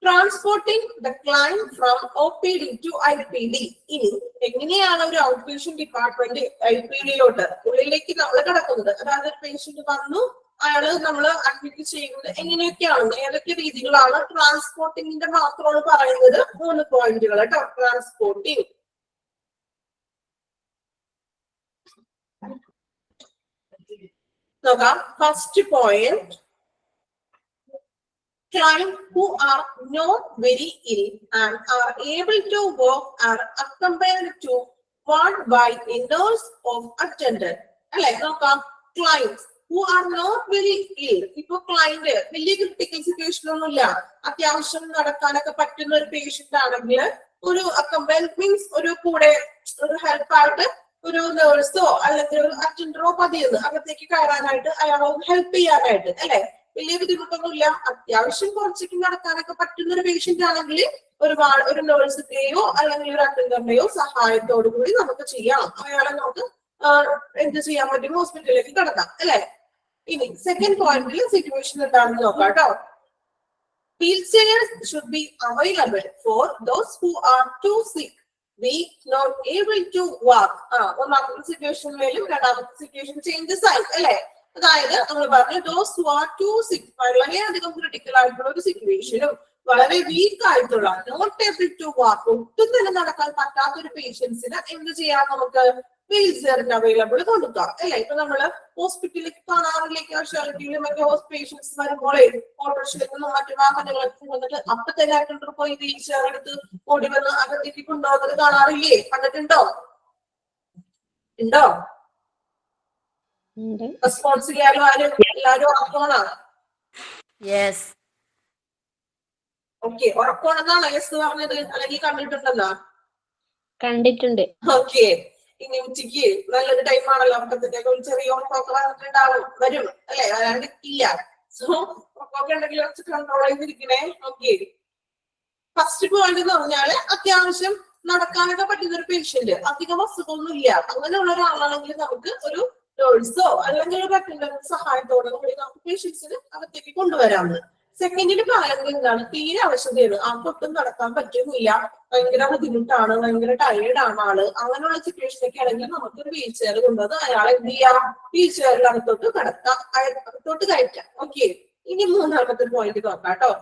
transporting the client from OPD to IPD. ഇനി എങ്ങനെയാണ് ഒരു ഔട്ട് പേഷ്യന്റ് ഡിപ്പാർട്ട്മെന്റ് IPDയിലോട്ട് ഉള്ളിലേക്ക് നമ്മൾ കിടക്കുന്നത്? അതായത് ഒരു പേഷ്യന്റ് വന്നു, അയാള് നമ്മൾ അഡ്മിറ്റ് ചെയ്യുന്നത് എങ്ങനെയൊക്കെയാണ്, ഏതൊക്കെ രീതികളാണ്? ട്രാൻസ്പോർട്ടിങ്ങിന്റെ മാത്രമാണ് പറയുന്നത് 3 പോയിന്റുകൾ കേട്ടോ. ട്രാൻസ്പോർട്ടിങ് നോക്കാം. First point, clients who are not very ill and are able to walk are accompanied to ward by a nurse of attendant. അല്ലെ, നോക്കാം. clients who are not very ill. ഇപ്പൊ ക്ലയന്റ് വലിയ ക്രിട്ടിക്കൽ സിറ്റുവേഷൻ ഒന്നുമില്ല, അത്യാവശ്യം നടക്കാനൊക്കെ പറ്റുന്ന ഒരു patient ആണെങ്കിൽ ഒരു അക്കമ്പൈൻ മീൻസ് ഒരു കൂടെ ഒരു ഹെൽപ്പായിട്ട് ഒരു നേഴ്സോ അല്ലെങ്കിൽ ഒരു അറ്റൻഡറോ പതിയെന്ന് അകത്തേക്ക് കയറാനായിട്ട് അയാളെ ഹെൽപ്പ് ചെയ്യാനായിട്ട്, അല്ലെ, വലിയ ബുദ്ധിമുട്ടൊന്നുമില്ല, അത്യാവശ്യം കുറച്ചൊക്കെ നടക്കാനൊക്കെ പറ്റുന്ന ഒരു പേഷ്യന്റ് ആണെങ്കിൽ ഒരു നേഴ്സിന്റെയോ അല്ലെങ്കിൽ ഒരു അറ്റൻഡറിന്റെയോ സഹായത്തോടു കൂടി നമുക്ക് ചെയ്യാം. അയാളെ നമുക്ക് എന്ത് ചെയ്യാൻ പറ്റും? ഹോസ്പിറ്റലിലേക്ക് കിടക്കാം, അല്ലെ. ഇനി സെക്കൻഡ് പോയിന്റിൽ സിറ്റുവേഷൻ എന്താണെന്ന് നോക്കാം കേട്ടോ. wheelchairs should be available for those who are too sick, weak, not able to walk. ഒന്നാമത്തെ സിറ്റുവേഷനിലും രണ്ടാമത്തെ സിറ്റുവേഷൻ ചേഞ്ചസ് ആയി, അല്ലെ. അതായത് നമ്മൾ പറഞ്ഞു those who are too sick, വളരെയധികം ക്രിട്ടിക്കൽ ആയിട്ടുള്ള ഒരു സിറ്റുവേഷനും വളരെ വീക്ക് ആയിട്ടുള്ള നോട്ട് ഏബിൾ ടു വാക്ക്, ഒട്ടും തന്നെ നടക്കാൻ പറ്റാത്ത ഒരു പേഷ്യൻസിന് എന്ത് ചെയ്യാം? നമുക്ക് വീൽ ചെയറിന് അവൈലബിൾ കൊടുക്കാം, അല്ലെ. ഇപ്പൊ നമ്മള് ഹോസ്പിറ്റലിലേക്ക് കാണാറില്ലേ, കാഷ്വാലിറ്റിയിലും മറ്റേ പേഷ്യൻസ് വരുമ്പോഴേ ഓട്ടോറിക്ഷയിൽ നിന്നും മറ്റു വാഹനങ്ങൾക്ക് വന്നിട്ട് അപ്പൊ തന്നെ അറ്റൻഡർ പോയി വീൽ ചെയർ എടുത്ത് ഓടി വന്ന് അകത്തേക്ക് കൊണ്ടുപോകുന്നത് കാണാറില്ലേ? കണ്ടിട്ടുണ്ടോ? ഉണ്ടോ? റെസ്പോൺസ് ചെയ്യാനും എല്ലാരും ഉറക്കമാണോ? ഓക്കെ, ഉറക്കമാണെന്നാണ് യെസ് പറഞ്ഞത്, അല്ലെങ്കിൽ കണ്ടിട്ടുണ്ടെന്നാ? കണ്ടിട്ടുണ്ട്. ഓക്കെ, ഇനി ഉച്ചയ്ക്ക് നല്ലൊരു ടൈമാണല്ലോ, അപ്പത്തേക്ക് ഒരു ചെറിയ ഉറക്കമൊക്കെ വന്നിട്ടുണ്ടാവും, വരും അല്ലെ, അല്ലാണ്ട് ഇല്ല. സോ ഉറക്കമൊക്കെ ഉണ്ടെങ്കിൽ കുറച്ച് കൺട്രോൾ ചെയ്തിരിക്കണേ. ഓക്കെ, ഫസ്റ്റ് പോയിന്റ് എന്ന് പറഞ്ഞാല് അത്യാവശ്യം നടക്കാനൊക്കെ പറ്റുന്ന ഒരു പേഷ്യന്റ്, അധികം അസുഖമൊന്നും ഇല്ല, അങ്ങനെയുള്ള ഒരാളാണെങ്കിൽ നമുക്ക് ഒരു നേഴ്സോ അല്ലെങ്കിൽ ഒരു അറ്റൻഡന്റ് സഹായത്തോടെ കൂടി നമുക്ക് പേഷ്യൻസിന് അകത്തേക്ക് കൊണ്ടുവരാമെന്ന്. സെക്കൻഡിന് പറയുന്നത് എന്താണ്, തീരെ അവശതയാണ്, ആൾക്കൊട്ടും നടക്കാൻ പറ്റുന്നില്ല, ഭയങ്കര ബുദ്ധിമുട്ടാണ്, ഭയങ്കര ടയേർഡാണ് ആള്, അങ്ങനെയുള്ള സിറ്റുവേഷനൊക്കെ ആണെങ്കിൽ നമുക്കൊരു വീൽ ചെയർ കൊണ്ടുവന്ന് അയാളെ എന്ത് ചെയ്യാം, വീൽ ചെയറിൽ അകത്തോട്ട് കടക്കാം, അകത്തോട്ട് കയറ്റാം. ഓക്കെ, ഇനി മൂന്നാമത്തെ പോയിന്റ് നോക്കാം കേട്ടോ.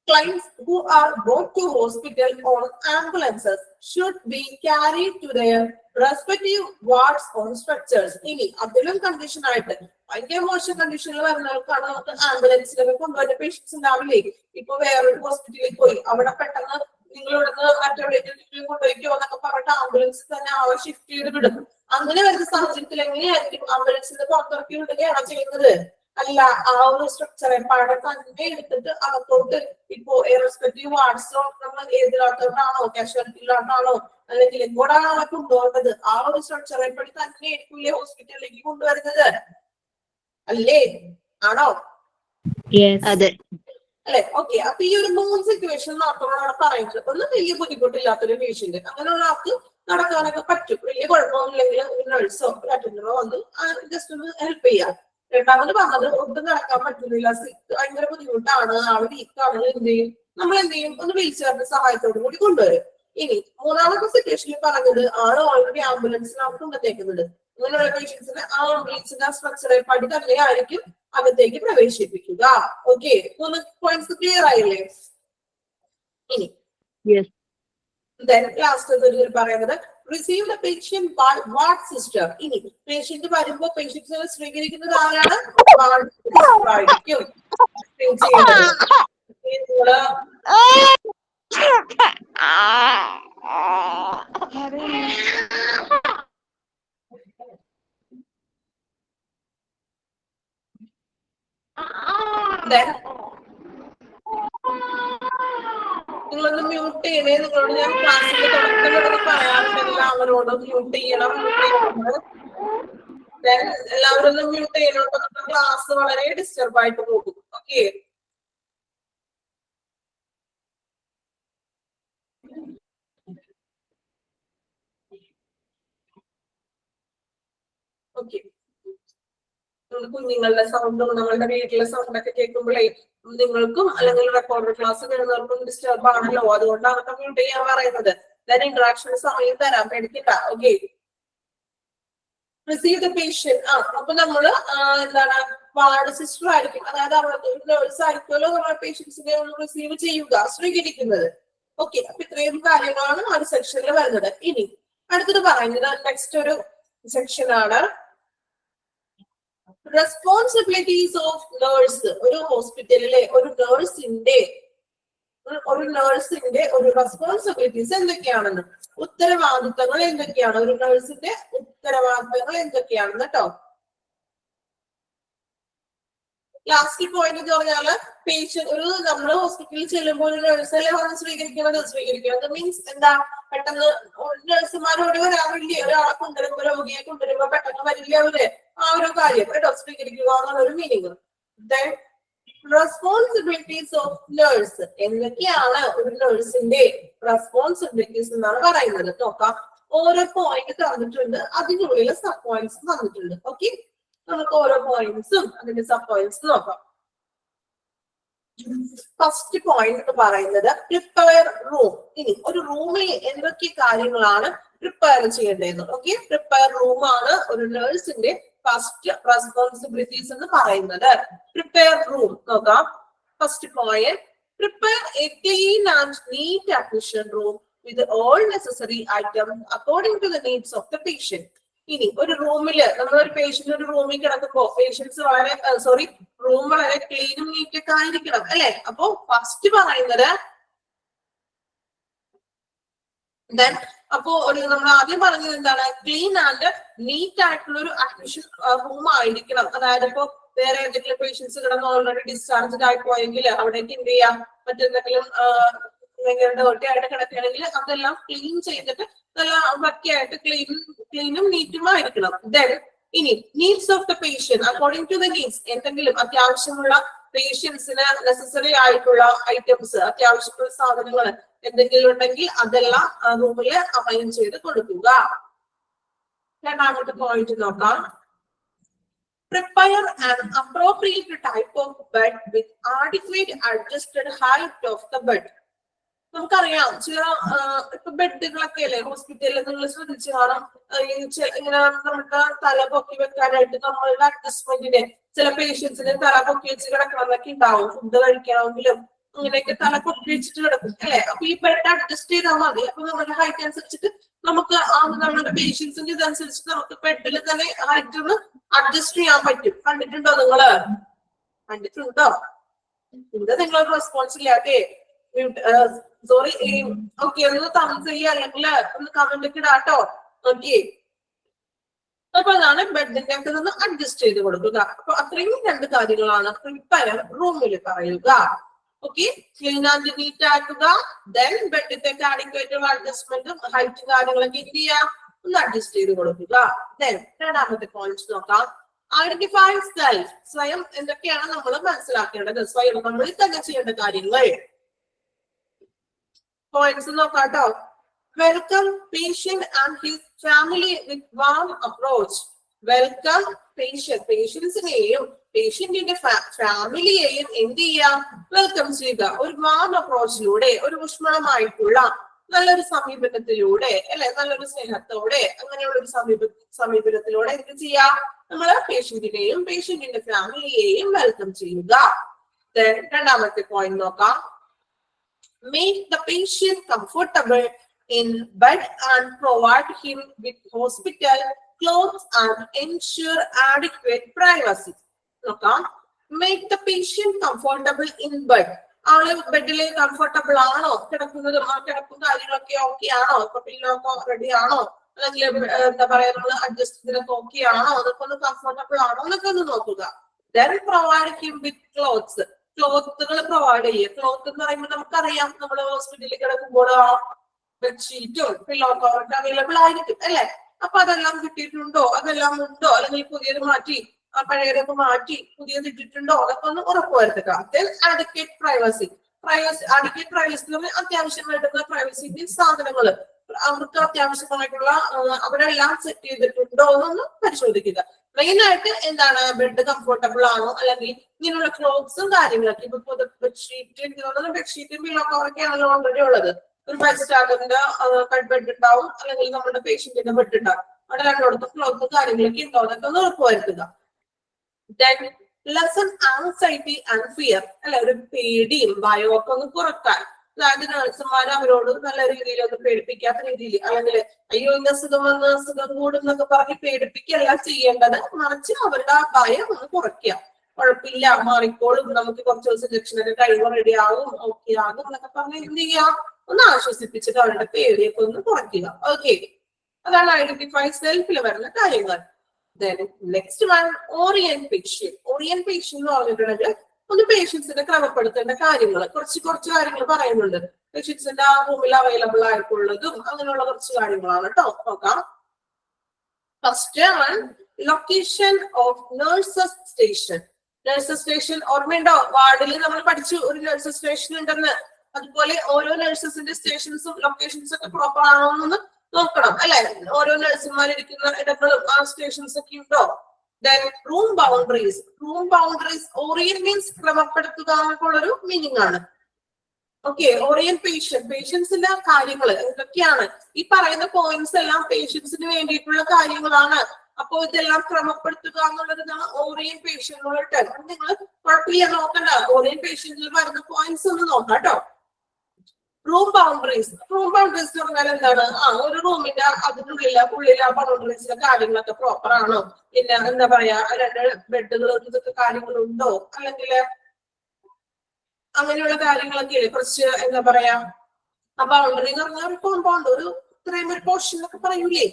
Clients who are brought to hospital on ambulances should be carried to their respective wards or structures. ഇനി അതിലും കണ്ടീഷൻ ആയിട്ട് ഭയങ്കര മോശം കണ്ടീഷനിൽ വരുന്നവർക്കാണ് നമുക്ക് ആംബുലൻസിലൊക്കെ കൊണ്ടുവരുന്ന പേഷ്യൻസ് ഉണ്ടാവില്ലേ. ഇപ്പൊ വേറൊരു ഹോസ്പിറ്റലിൽ പോയി അവിടെ പെട്ടെന്ന് നിങ്ങൾ ഇവിടുന്ന് മറ്റെവിടേക്കും കൊണ്ടുപോയിക്കോ എന്നൊക്കെ പറഞ്ഞിട്ട് ആംബുലൻസ് തന്നെ ആളെ ഷിഫ്റ്റ് ചെയ്ത് വിടും. അങ്ങനെ വരുന്ന സാഹചര്യത്തിൽ എങ്ങനെയായിരിക്കും ആംബുലൻസിന്റെ പുറത്തിറക്കി വിടുകയാണോ ചെയ്യുന്നത്? അല്ല, ആ ഒരു സ്ട്രക്ചറെ പാടെ തന്നെ എടുത്തിട്ട് അകത്തോട്ട് ഇപ്പോ റെസ്പെക്റ്റീവ് വാർഡ്സോ നമ്മൾ ഏതിലോട്ടാണോ, കാഷ്വാലിറ്റിയിലോട്ടാണോ അല്ലെങ്കിൽ എങ്ങോട്ടാണോ കൊണ്ടുപോകുന്നത്, ആ ഒരു സ്ട്രക്ചറെ പടി തന്നെ ആയിരിക്കില്ലേ ഹോസ്പിറ്റലിലേക്ക് കൊണ്ടുവരുന്നത്, അല്ലേ? ആണോ? അതെ. അല്ലെ? ഓക്കെ, അപ്പൊ ഈ ഒരു 3 സിറ്റുവേഷൻ മാത്രമാണ് പറയുന്നത്. ഒന്ന് വലിയ ബുദ്ധിമുട്ടില്ലാത്തൊരു പേഷ്യന്റ്, അങ്ങനെയുള്ള ആൾക്ക് നടക്കാനൊക്കെ പറ്റും, വലിയ കുഴപ്പമൊന്നുമില്ലെങ്കിൽ ഒരു നഴ്സോ ഒരു അറ്റൻഡറോ വന്ന് ജസ്റ്റ് ഒന്ന് ഹെൽപ്പ് ചെയ്യാം. രണ്ടാമത് പറഞ്ഞത് ഒട്ടും നടക്കാൻ പറ്റുന്നില്ല, ഭയങ്കര ബുദ്ധിമുട്ടാണ്, ആള് വീക്കാണ്, എന്ത് ചെയ്യും, നമ്മൾ എന്ത് ചെയ്യും, ഒന്ന് വീൽ ചെയറിന്റെ സഹായത്തോടു കൂടി കൊണ്ടുവരും. ഇനി മൂന്നാമത്തെ സിറ്റുവേഷനിൽ പറഞ്ഞത് ആള് ഓൾറെഡി ആംബുലൻസിനാണ് കൊണ്ടുവന്നേക്കുന്നത്, അങ്ങനെയുള്ള പേഷ്യൻസിന് ആ ആംബുലൻസിന്റെ സ്ട്രക്ചറെ പടി തന്നെ ആയിരിക്കും അകത്തേക്ക് പ്രവേശിപ്പിക്കുക. ഓക്കെ, 3 പോയിന്റ്സ് ക്ലിയർ ആയില്ലേ? ഇനി ലാസ്റ്റ് പറയുന്നത് receive the patient by ward sister. ഇനി പേഷ്യന്റ് വരുമ്പോ പേഷ്യൻസിനെ സ്വീകരിക്കുന്നത് ആരാണ്? വാർഡ് സിസ്റ്റർ ആയിരിക്കും. നിങ്ങളൊന്ന് മ്യൂട്ട് ചെയ്യണേ. നിങ്ങളോട് ഞാൻ ക്ലാസ്സിന്റെ തുടക്കത്തിലൊക്കെ പറയാറുണ്ട്, എല്ലാവരോടും മ്യൂട്ട് ചെയ്യണം. എല്ലാവരും ഒന്ന് മ്യൂട്ട് ചെയ്യണം, ക്ലാസ് വളരെ ഡിസ്റ്റർബ് ആയിട്ട് പോകും. Okay, okay. കുഞ്ഞുങ്ങളുടെ സൗണ്ടും നമ്മളുടെ വീട്ടിലെ സൗണ്ടൊക്കെ കേൾക്കുമ്പോഴേ നിങ്ങൾക്കും അല്ലെങ്കിൽ റെക്കോർഡർ ക്ലാസ് വരുന്നവർക്കും ഡിസ്റ്റർബ് ആണല്ലോ, അതുകൊണ്ടാണ് മ്യൂട്ട് ചെയ്യാൻ പറയുന്നത്. ഇന്ററാക്ഷൻ സമയം തരാം, പേടിക്കണ്ട. Okay, receive the patient. അപ്പൊ നമ്മള് എന്താണ്, വാർഡ് സിസ്റ്റർ ആയിരിക്കും, അതായത് അവിടെ നേഴ്സ് ആയിരിക്കുമല്ലോ നമ്മുടെ പേഷ്യൻസിനെ റിസീവ് ചെയ്യുക, സ്വീകരിക്കുന്നത്. ഓക്കെ, അപ്പൊ ഇത്രയും കാര്യങ്ങളാണ് ആ ഒരു സെക്ഷനിൽ വരുന്നത്. ഇനി അടുത്തത് പറയുന്നത് നെക്സ്റ്റ് ഒരു സെക്ഷൻ ആണ് റെസ്പോൺസിബിലിറ്റീസ് ഓഫ് നേഴ്സ്. ഒരു ഹോസ്പിറ്റലിലെ ഒരു നേഴ്സിന്റെ ഒരു റെസ്പോൺസിബിലിറ്റീസ് എന്തൊക്കെയാണെന്ന്, ഉത്തരവാദിത്തങ്ങൾ എന്തൊക്കെയാണ്, ഒരു നേഴ്സിന്റെ ഉത്തരവാദിത്തങ്ങൾ എന്തൊക്കെയാണെന്ന് കേട്ടോ. ലാസ്റ്റ് പോയിന്റ് എന്ന് പറഞ്ഞാല് പേഷ്യന്റ് ഒരു നമ്മള് ഹോസ്പിറ്റലിൽ ചെല്ലുമ്പോൾ ഒരു നേഴ്സല്ലേ വന്ന് സ്വീകരിക്കുന്നത് മീൻസ് എന്താ, പെട്ടെന്ന് നഴ്സുമാരോട് വരാറില്ലേ, ഒരാളെ കൊണ്ടുവരുമ്പോ രോഗിയെ കൊണ്ടുവരുമ്പോ പെട്ടെന്ന് വരില്ല അവര്, ആ ഒരു കാര്യം കേട്ടോ, സ്വീകരിക്കുക എന്നുള്ള ഒരു മീനിങ്. റെസ്പോൺസിബിലിറ്റീസ് ഓഫ് നേഴ്സ്, എന്തൊക്കെയാണ് ഒരു നേഴ്സിന്റെ റെസ്പോൺസിബിലിറ്റീസ് എന്നാണ് പറയുന്നത്. നോക്കാം, ഓരോ പോയിന്റ് തന്നിട്ടുണ്ട്, അതിനുള്ളിൽ സബ് പോയിന്റ്സ് തന്നിട്ടുണ്ട്. ഓക്കെ, നമുക്ക് ഓരോ പോയിന്റ്സും അതിന്റെ സബ് പോയിന്റ്സ് നോക്കാം. ഫസ്റ്റ് പോയിന്റ് എന്ന് പറയുന്നത് പ്രിപ്പയർ റൂം. ഇനി ഒരു റൂമിൽ എന്തൊക്കെ കാര്യങ്ങളാണ് പ്രിപ്പയർ ചെയ്യേണ്ടത്? ഓക്കെ, പ്രിപ്പയർ റൂം ആണ് ഒരു നേഴ്സിന്റെ ഫസ്റ്റ് റെസ്പോൺസിബിലിറ്റീസ് എന്ന് പറയുന്നത്. പ്രിപ്പയർ റൂം നോക്കാം. First point, prepare A clean and NEET admission room with all necessary items according to the needs of the patient. ഇനി ഒരു റൂമില് നമ്മളൊരു പേഷ്യന്റ് ഒരു റൂമിൽ കിടക്കുമ്പോ പേഷ്യൻസ് റൂം വളരെ ക്ലീനും നീറ്റ് ഒക്കെ ആയിരിക്കണം അല്ലെ. അപ്പോ ഫസ്റ്റ് പറയുന്നത് നമ്മൾ ആദ്യം പറഞ്ഞത് എന്താണ്, ക്ലീൻ ആൻഡ് നീറ്റ് ആയിട്ടുള്ള ഒരു അഡ്മിഷൻ റൂം ആയിരിക്കണം. അതായത് ഇപ്പോ വേറെ എന്തെങ്കിലും പേഷ്യൻസ് കിടന്ന് ഓൾറെഡി ഡിസ്ചാർജ് ആയി പോയെങ്കിൽ അവിടേക്ക് എന്ത് ചെയ്യാം, മറ്റെന്തെങ്കിലും ഭയങ്കര ഡേർട്ടി ആയിട്ട് കിടക്കുകയാണെങ്കിൽ അതെല്ലാം ക്ലീൻ ചെയ്തിട്ട് നല്ല വൃത്തിയായിട്ട് ക്ലീനും നീറ്റുമായിരിക്കണം. ദെൻ ഇനി needs of the patient according to the needs, എന്തെങ്കിലും അത്യാവശ്യമുള്ള പേഷ്യൻസിന് നെസസറി ആയിട്ടുള്ള ഐറ്റംസ്, അത്യാവശ്യമുള്ള സാധനങ്ങൾ എന്തെങ്കിലും ഉണ്ടെങ്കിൽ അതെല്ലാം റൂമിൽ അറേഞ്ച് ചെയ്ത് കൊടുക്കുക. രണ്ടാമത്തെ പോയിന്റ് നോക്കാം. Prepare an appropriate type of bed with adequate adjusted height of the bed. നമുക്കറിയാം ചില ഇപ്പൊ ബെഡുകളൊക്കെ അല്ലേ ഹോസ്പിറ്റലിൽ നിങ്ങൾ ശ്രദ്ധിച്ചു കാണാം, ഇങ്ങനെ നമ്മുടെ തല പൊക്കി വെക്കാനായിട്ട് നമ്മളുടെ അഡ്ജസ്റ്റ്മെന്റിന് ചില പേഷ്യൻസിന് തല പൊക്കി വെച്ച് കിടക്കണമെന്നൊക്കെ ഉണ്ടാവും. ഫുഡ് കഴിക്കണമെങ്കിലും അങ്ങനെയൊക്കെ തല പൊക്കി വെച്ചിട്ട് കിടക്കും അല്ലെ. അപ്പൊ ഈ ബെഡ് അഡ്ജസ്റ്റ് ചെയ്താൽ മതി. അപ്പൊ നമ്മുടെ ഹൈറ്റ് അനുസരിച്ചിട്ട് നമുക്ക് നമ്മുടെ പേഷ്യൻസിന്റെ ഇതനുസരിച്ച് നമുക്ക് ബെഡിൽ തന്നെ ഹൈറ്റ് ഒന്ന് അഡ്ജസ്റ്റ് ചെയ്യാൻ പറ്റും. കണ്ടിട്ടുണ്ടോ നിങ്ങള്? കണ്ടിട്ടുണ്ടോ? എന്താ നിങ്ങളൊരു റെസ്പോൺസ് ഇല്ലാതെ? സോറി, ഓക്കെ, ഒന്ന് കമന്റ് ചെയ്യുക അല്ലെങ്കിൽ ഒന്ന് കമന്റ് ഒക്കെ ഇടാട്ടോ. ഓക്കെ, അപ്പൊ അതാണ് ബെഡിന്റെ ഒക്കെ ഒന്ന് അഡ്ജസ്റ്റ് ചെയ്ത് കൊടുക്കുക. അപ്പൊ അത്രയും രണ്ട് കാര്യങ്ങളാണ് പ്രിപ്പയർ റൂമിൽ പറയുക. ഓക്കെ, ക്ലീൻ ആൻഡ് നീറ്റ് ആക്കുക. ദെൻ ബെഡിന്റെ അഡിക്വേറ്റ് അഡ്ജസ്റ്റ്മെന്റും ഹൈറ്റ് കാര്യങ്ങളൊക്കെ എന്ത് ചെയ്യാം, ഒന്ന് അഡ്ജസ്റ്റ് ചെയ്ത് കൊടുക്കുക. ദെൻ രണ്ടാമത്തെ പോയിന്റ് നോക്കാം. Identify self. സ്വയം എന്തൊക്കെയാണ് നമ്മൾ മനസ്സിലാക്കേണ്ടത്, സ്വയം നമ്മൾ തന്നെ ചെയ്യേണ്ട കാര്യങ്ങൾ. പോയിന്റ്സ് നോക്കാട്ടോ. Welcome patient and his family with warm approach. Welcome പേഷ്യൻസിനെയും പേഷ്യന്റിന്റെ ഫാമിലിയെയും എന്ത് ചെയ്യാം, വെൽക്കം ചെയ്യുക. ഒരു വാം അപ്രോച്ചിലൂടെ, ഒരു ഊഷ്മളമായിട്ടുള്ള നല്ലൊരു സമീപനത്തിലൂടെ അല്ലെ, നല്ലൊരു സ്നേഹത്തോടെ അങ്ങനെയുള്ള ഒരു സമീപനത്തിലൂടെ എന്ത് ചെയ്യാം, നമ്മള് പേഷ്യന്റിനെയും പേഷ്യന്റിന്റെ ഫാമിലിയെയും വെൽക്കം ചെയ്യുക. രണ്ടാമത്തെ പോയിന്റ് നോക്കാം. Make the patient comfortable in bed and provide him with hospital clothes and ensure adequate privacy. നോക്കാം. Make the patient comfortable in bed. ആള് ബെഡിൽ കംഫർട്ടബിൾ ആണോ, കിടക്കുന്നതും ആ കിടപ്പും കാര്യങ്ങളൊക്കെ ഓക്കെ ആണോ, ഇപ്പൊ പില്ലോ റെഡി ആണോ, അല്ലെങ്കിൽ എന്താ പറയാ നമ്മൾ അഡ്ജസ്റ്റ് ചെയ്തൊക്കെ ഓക്കെ ആണോ, അതൊക്കെ ഒന്ന് കംഫർട്ടബിൾ ആണോ എന്നൊക്കെ ഒന്ന് നോക്കുക. Then provide him with clothes. ക്ലോത്തുകൾ പ്രൊവൈഡ് ചെയ്യുക. ക്ലോത്ത് എന്ന് പറയുമ്പോൾ നമുക്കറിയാം, നമ്മൾ ഹോസ്പിറ്റലിൽ കിടക്കുമ്പോൾ ബെഡ്ഷീറ്റും പില്ലോ കവറൊക്കെ അവൈലബിൾ ആയിരിക്കും അല്ലെ. അപ്പൊ അതെല്ലാം കിട്ടിയിട്ടുണ്ടോ, അതെല്ലാം ഉണ്ടോ, അല്ലെങ്കിൽ പുതിയത് മാറ്റി പഴയതൊക്കെ മാറ്റി പുതിയത് ഇട്ടിട്ടുണ്ടോ, അതൊക്കെ ഒന്ന് ഉറപ്പുവരുത്തുക. Adequate privacy. അഡിക്വേറ്റ് പ്രൈവസി എന്ന് പറഞ്ഞാൽ അത്യാവശ്യം വേണ്ടുന്ന പ്രൈവസിന്റെ സാധനങ്ങൾ അവർക്ക് അത്യാവശ്യമായിട്ടുള്ള അവരെല്ലാം സെറ്റ് ചെയ്തിട്ടുണ്ടോ എന്നൊന്ന് പരിശോധിക്കുക. മെയിൻ ആയിട്ട് എന്താണ്, ബെഡ് കംഫർട്ടബിൾ ആണോ, അല്ലെങ്കിൽ ഇങ്ങനെയുള്ള ക്ലോത്ത്സും കാര്യങ്ങളൊക്കെ. ഇപ്പൊ ബെഡ്ഷീറ്റ്, എനിക്ക് തോന്നുന്നത് ബെഡ്ഷീറ്റും പില്ലോ കവറൊക്കെയാണല്ലോ ഓൾറെഡി ഉള്ളത്. ഒരു ബെഡ് സ്റ്റാൻഡറിന്റെ ബെഡ് ഉണ്ടാവും, അല്ലെങ്കിൽ നമ്മുടെ പേഷ്യന്റിന്റെ ബെഡ് ഉണ്ടാവും. അവിടെ രണ്ടിടത്തും ക്ലോത്തും കാര്യങ്ങളൊക്കെ ഉണ്ടോ എന്നൊക്കെ ഒന്ന് ഉറപ്പുവരുത്തുക. Then lesson anxiety and fear. അല്ലെ, ഒരു പേടിയും ഭയവും ഒക്കെ ഒന്ന് കുറക്കാൻ. അതായത് നഴ്സുമാർ അവരോട് നല്ല രീതിയിൽ ഒന്ന് പേടിപ്പിക്കാത്ത രീതിയിൽ, അല്ലെങ്കിൽ അയ്യോ ഇന്ന അസുഖം വന്ന് അസുഖം കൂടും എന്നൊക്കെ പറഞ്ഞ് പേടിപ്പിക്കുകയല്ല ചെയ്യേണ്ടത്, മറിച്ച് അവരുടെ ആ ഭയം ഒന്ന് കുറയ്ക്കുക. കുഴപ്പമില്ല, മാറിക്കോളും, നമുക്ക് കുറച്ച് ദിവസം ഇഞ്ചക്ഷനൊക്കെ കഴിയുമ്പോൾ റെഡി ആകും, ഓക്കെ ആകും എന്നൊക്കെ പറഞ്ഞ് എന്ത് ചെയ്യുക, ഒന്ന് ആശ്വസിപ്പിച്ചിട്ട് അവരുടെ പേടിയൊക്കെ ഒന്ന് കുറയ്ക്കുക. ഓക്കെ, അതാണ് ഐഡന്റിഫൈ സെൽഫിൽ വരുന്ന കാര്യങ്ങൾ. Then next one, orientation. Orientation എന്ന് പറഞ്ഞിട്ടുണ്ടെങ്കിൽ ഒന്ന് പേഷ്യൻസിനെ ക്രമപ്പെടുത്തേണ്ട കാര്യങ്ങൾ, കുറച്ച് കാര്യങ്ങൾ പറയുന്നുണ്ട്. പേഷ്യൻസിന്റെ ആ റൂമിൽ അവൈലബിൾ ആയിട്ടുള്ളതും അങ്ങനെയുള്ള കുറച്ച് കാര്യങ്ങളാണ് കേട്ടോ. നോക്കാം. First one, location of nurses station. Nurses station ഓർമ്മയുണ്ടോ? വാർഡിൽ നമ്മൾ പഠിച്ചു ഒരു നഴ്സസ് സ്റ്റേഷൻ ഉണ്ടെന്ന്. അതുപോലെ ഓരോ നഴ്സസിന്റെ സ്റ്റേഷൻസും ലൊക്കേഷൻസ് ഒക്കെ പ്രോപ്പർ ആണോ എന്ന് നോക്കണം അല്ലെ. ഓരോ നഴ്സുമാരിരിക്കുന്ന ഇടങ്ങളും ആ സ്റ്റേഷൻസ് ഒക്കെ ഉണ്ടോ. Then room boundaries. Room boundaries, orient means ക്രമപ്പെടുത്തുക എന്നൊക്കെയുള്ളൊരു മീനിങ് ആണ്. ഓക്കെ, ഓറിയന്റ് പേഷ്യൻസിന്റെ കാര്യങ്ങൾ എന്തൊക്കെയാണ്, ഈ പറയുന്ന പോയിന്റ്സ് എല്ലാം പേഷ്യൻസിന് വേണ്ടിയിട്ടുള്ള കാര്യങ്ങളാണ്. അപ്പൊ ഇതെല്ലാം ക്രമപ്പെടുത്തുക എന്നുള്ളതാണ് ഓറിയന്റ് പേഷ്യന്റിനുള്ള ടൈം. നിങ്ങൾ കുഴപ്പമില്ല, നോക്കണ്ട. ഓറിയന്റ് പേഷ്യന്റിൽ വരുന്ന പോയിന്റ്സ് ഒന്ന് നോക്കാം കേട്ടോ. Room boundaries. റൂം ബൗണ്ടറീസ് എന്ന് പറഞ്ഞാൽ എന്താണ്, ഒരു റൂമിന്റെ ഉള്ളിലെ ബൗണ്ടറീസിലെ കാര്യങ്ങളൊക്കെ പ്രോപ്പർ ആണോ, പിന്നെ എന്താ പറയാ രണ്ട് ബെഡുകൾ ഇതൊക്കെ കാര്യങ്ങളുണ്ടോ, അല്ലെങ്കിൽ അങ്ങനെയുള്ള കാര്യങ്ങളൊക്കെ കുറച്ച് എന്താ പറയാ ആ ബൗണ്ടറി എന്ന് പറഞ്ഞാൽ ഒരു കോമ്പൗണ്ട്, ഒരു ഇത്രയും ഒരു പോർഷൻ എന്നൊക്കെ പറയൂലേ,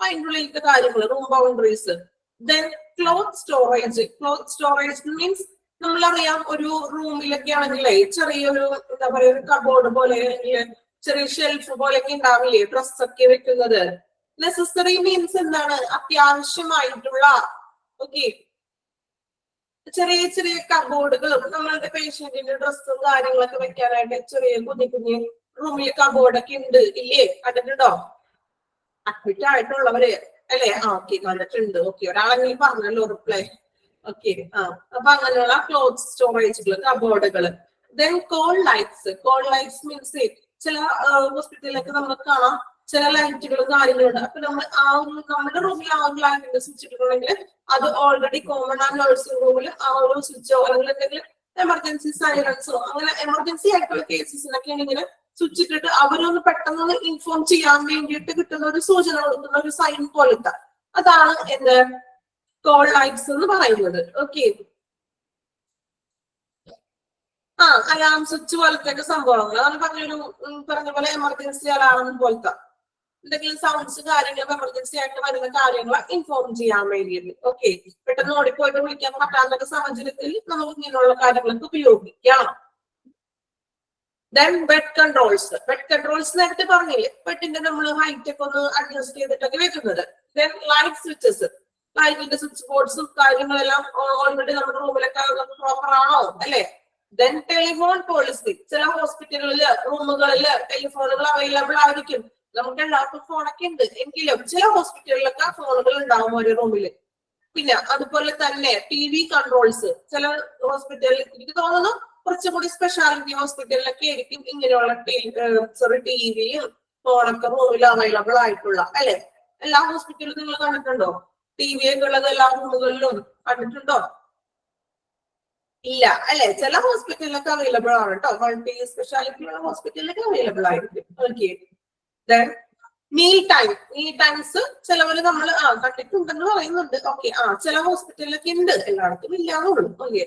അതിൻ്റെ ഉള്ളിലത്തെ കാര്യങ്ങൾ room boundaries. Then cloth storage. Cloth storage means നമ്മളറിയാം ഒരു റൂമിലൊക്കെ ആണെങ്കിലേ ചെറിയൊരു എന്താ പറയാ ഒരു കബോർഡ് പോലെ അല്ലെങ്കിൽ ചെറിയ ഷെൽഫ് പോലെയൊക്കെ ഉണ്ടാവില്ലേ ഡ്രസ്സൊക്കെ വെക്കുന്നത്. നെസസറി മീൻസ് എന്താണ്? അത്യാവശ്യമായിട്ടുള്ള ഓക്കെ ചെറിയ ചെറിയ കബോർഡുകളും നമ്മളുടെ പേഷ്യന്റിന്റെ ഡ്രസ്സും കാര്യങ്ങളൊക്കെ വെക്കാനായിട്ട് ചെറിയ കുഞ്ഞു കുഞ്ഞു റൂമിൽ കബോർഡൊക്കെ ഉണ്ട് ഇല്ലേ? കണ്ടിട്ടുണ്ടോ? അഡ്മിറ്റ് ആയിട്ടുള്ളവര് അല്ലെ? ഓക്കെ കണ്ടിട്ടുണ്ട്. ഓക്കെ ഒരാളെങ്കിലും പറഞ്ഞല്ലോ റിപ്ലൈ. ഓക്കെ അപ്പൊ അങ്ങനെയുള്ള ക്ലോത്ത് സ്റ്റോറേജുകൾ കബോർഡുകള്. Then call lights. Call lights means ചില ഹോസ്പിറ്റലിലൊക്കെ നമ്മൾ കാണാം ചില ലൈറ്റുകളും കാര്യങ്ങളുണ്ട്. അപ്പൊ നമ്മൾ ആ ഒരു നമ്മുടെ റൂമിൽ ആ ഒരു ലൈറ്റിന്റെ സ്വിച്ച് ഇട്ടിട്ടുണ്ടെങ്കിൽ അത് ഓൾറെഡി കോമൺ ആ നഴ്സിംഗ് റൂമിൽ ആ ഒരു സ്വിച്ചോ അല്ലെങ്കിൽ എന്തെങ്കിലും എമർജൻസി സൈലൻസോ അങ്ങനെ എമർജൻസി ആയിട്ടുള്ള കേസസിനൊക്കെ ഇങ്ങനെ സ്വിച്ച് ഇട്ടിട്ട് അവരൊന്ന് പെട്ടെന്ന് ഇൻഫോം ചെയ്യാൻ വേണ്ടിയിട്ട് കിട്ടുന്ന ഒരു സൂചന കൊടുക്കുന്ന ഒരു സൈൻ പോലത്തെ അതാണ് എന്ത് കോൾ ലൈറ്റ്സ് എന്ന് പറയുന്നത്. ഓക്കെ അലാം സ്വിച്ച് പോലത്തെ ഒക്കെ സംഭവങ്ങൾ അതാണ് പറഞ്ഞ പോലെ എമർജൻസി അലാം പോലത്തെ എന്തെങ്കിലും സൗണ്ട്സ് കാര്യങ്ങൾ എമർജൻസി ആയിട്ട് വരുന്ന കാര്യങ്ങൾ ഇൻഫോം ചെയ്യാൻ വേണ്ടിയിട്ട്. ഓക്കെ പെട്ടെന്ന് ഓടിപ്പോയിട്ട് വിളിക്കാൻ പറ്റാത്ത സാഹചര്യത്തിൽ നമുക്ക് ഇങ്ങനെയുള്ള കാര്യങ്ങൾക്ക് ഉപയോഗിക്കാം. Then bed controls. Bed controls നേരത്തെ പറഞ്ഞില്ലേ ബെഡിന്റെ നമ്മൾ ഹൈറ്റ് ഒക്കെ ഒന്ന് അഡ്ജസ്റ്റ് ചെയ്തിട്ടൊക്കെ വെക്കുന്നത്. Then light switches. ലൈറ്റിന്റെ സ്വിച്ച് ബോർഡ്സും കാര്യങ്ങളെല്ലാം ഓൾറെഡി നമ്മുടെ റൂമിലൊക്കെ പ്രോപ്പർ ആണോ അല്ലെ? Then telephone policy. ചില ഹോസ്പിറ്റലുകളില് റൂമുകളില് ടെലിഫോണുകൾ അവൈലബിൾ ആയിരിക്കും. നമുക്ക് എല്ലാവർക്കും ഫോണൊക്കെ ഉണ്ട് എങ്കിലും ചില ഹോസ്പിറ്റലിലൊക്കെ ഫോണുകൾ ഉണ്ടാവും ഒരു റൂമില്. പിന്നെ അതുപോലെ തന്നെ TV കൺട്രോൾസ്. ചില ഹോസ്പിറ്റലിൽ എനിക്ക് തോന്നുന്നു കുറച്ചുകൂടി സ്പെഷ്യാലിറ്റി ഹോസ്പിറ്റലിലൊക്കെ ആയിരിക്കും ഇങ്ങനെയുള്ള TVയും ഫോണൊക്കെ റൂമിൽ അവൈലബിൾ ആയിട്ടുള്ള അല്ലെ? എല്ലാ ഹോസ്പിറ്റലിലും നിങ്ങൾ കണ്ടിട്ടുണ്ടോ TV ഒക്കെ ഉള്ളത്? എല്ലാ റൂമുകളിലും കണ്ടിട്ടുണ്ടോ? ഇല്ല അല്ലെ? ചില ഹോസ്പിറ്റലിലൊക്കെ അവൈലബിൾ ആണ് കേട്ടോ. മൾട്ടി സ്പെഷ്യാലിറ്റി ഉള്ള ഹോസ്പിറ്റലിലൊക്കെ അവൈലബിൾ ആയിരിക്കും. Okay meal time. Meal times ചിലവര് നമ്മൾ കണ്ടിട്ടുണ്ടെന്ന് പറയുന്നുണ്ട്. ഓക്കെ ചില ഹോസ്പിറ്റലിലൊക്കെ ഉണ്ട് എല്ലായിടത്തും ഇല്ലാന്നുള്ളൂ. ഓക്കെ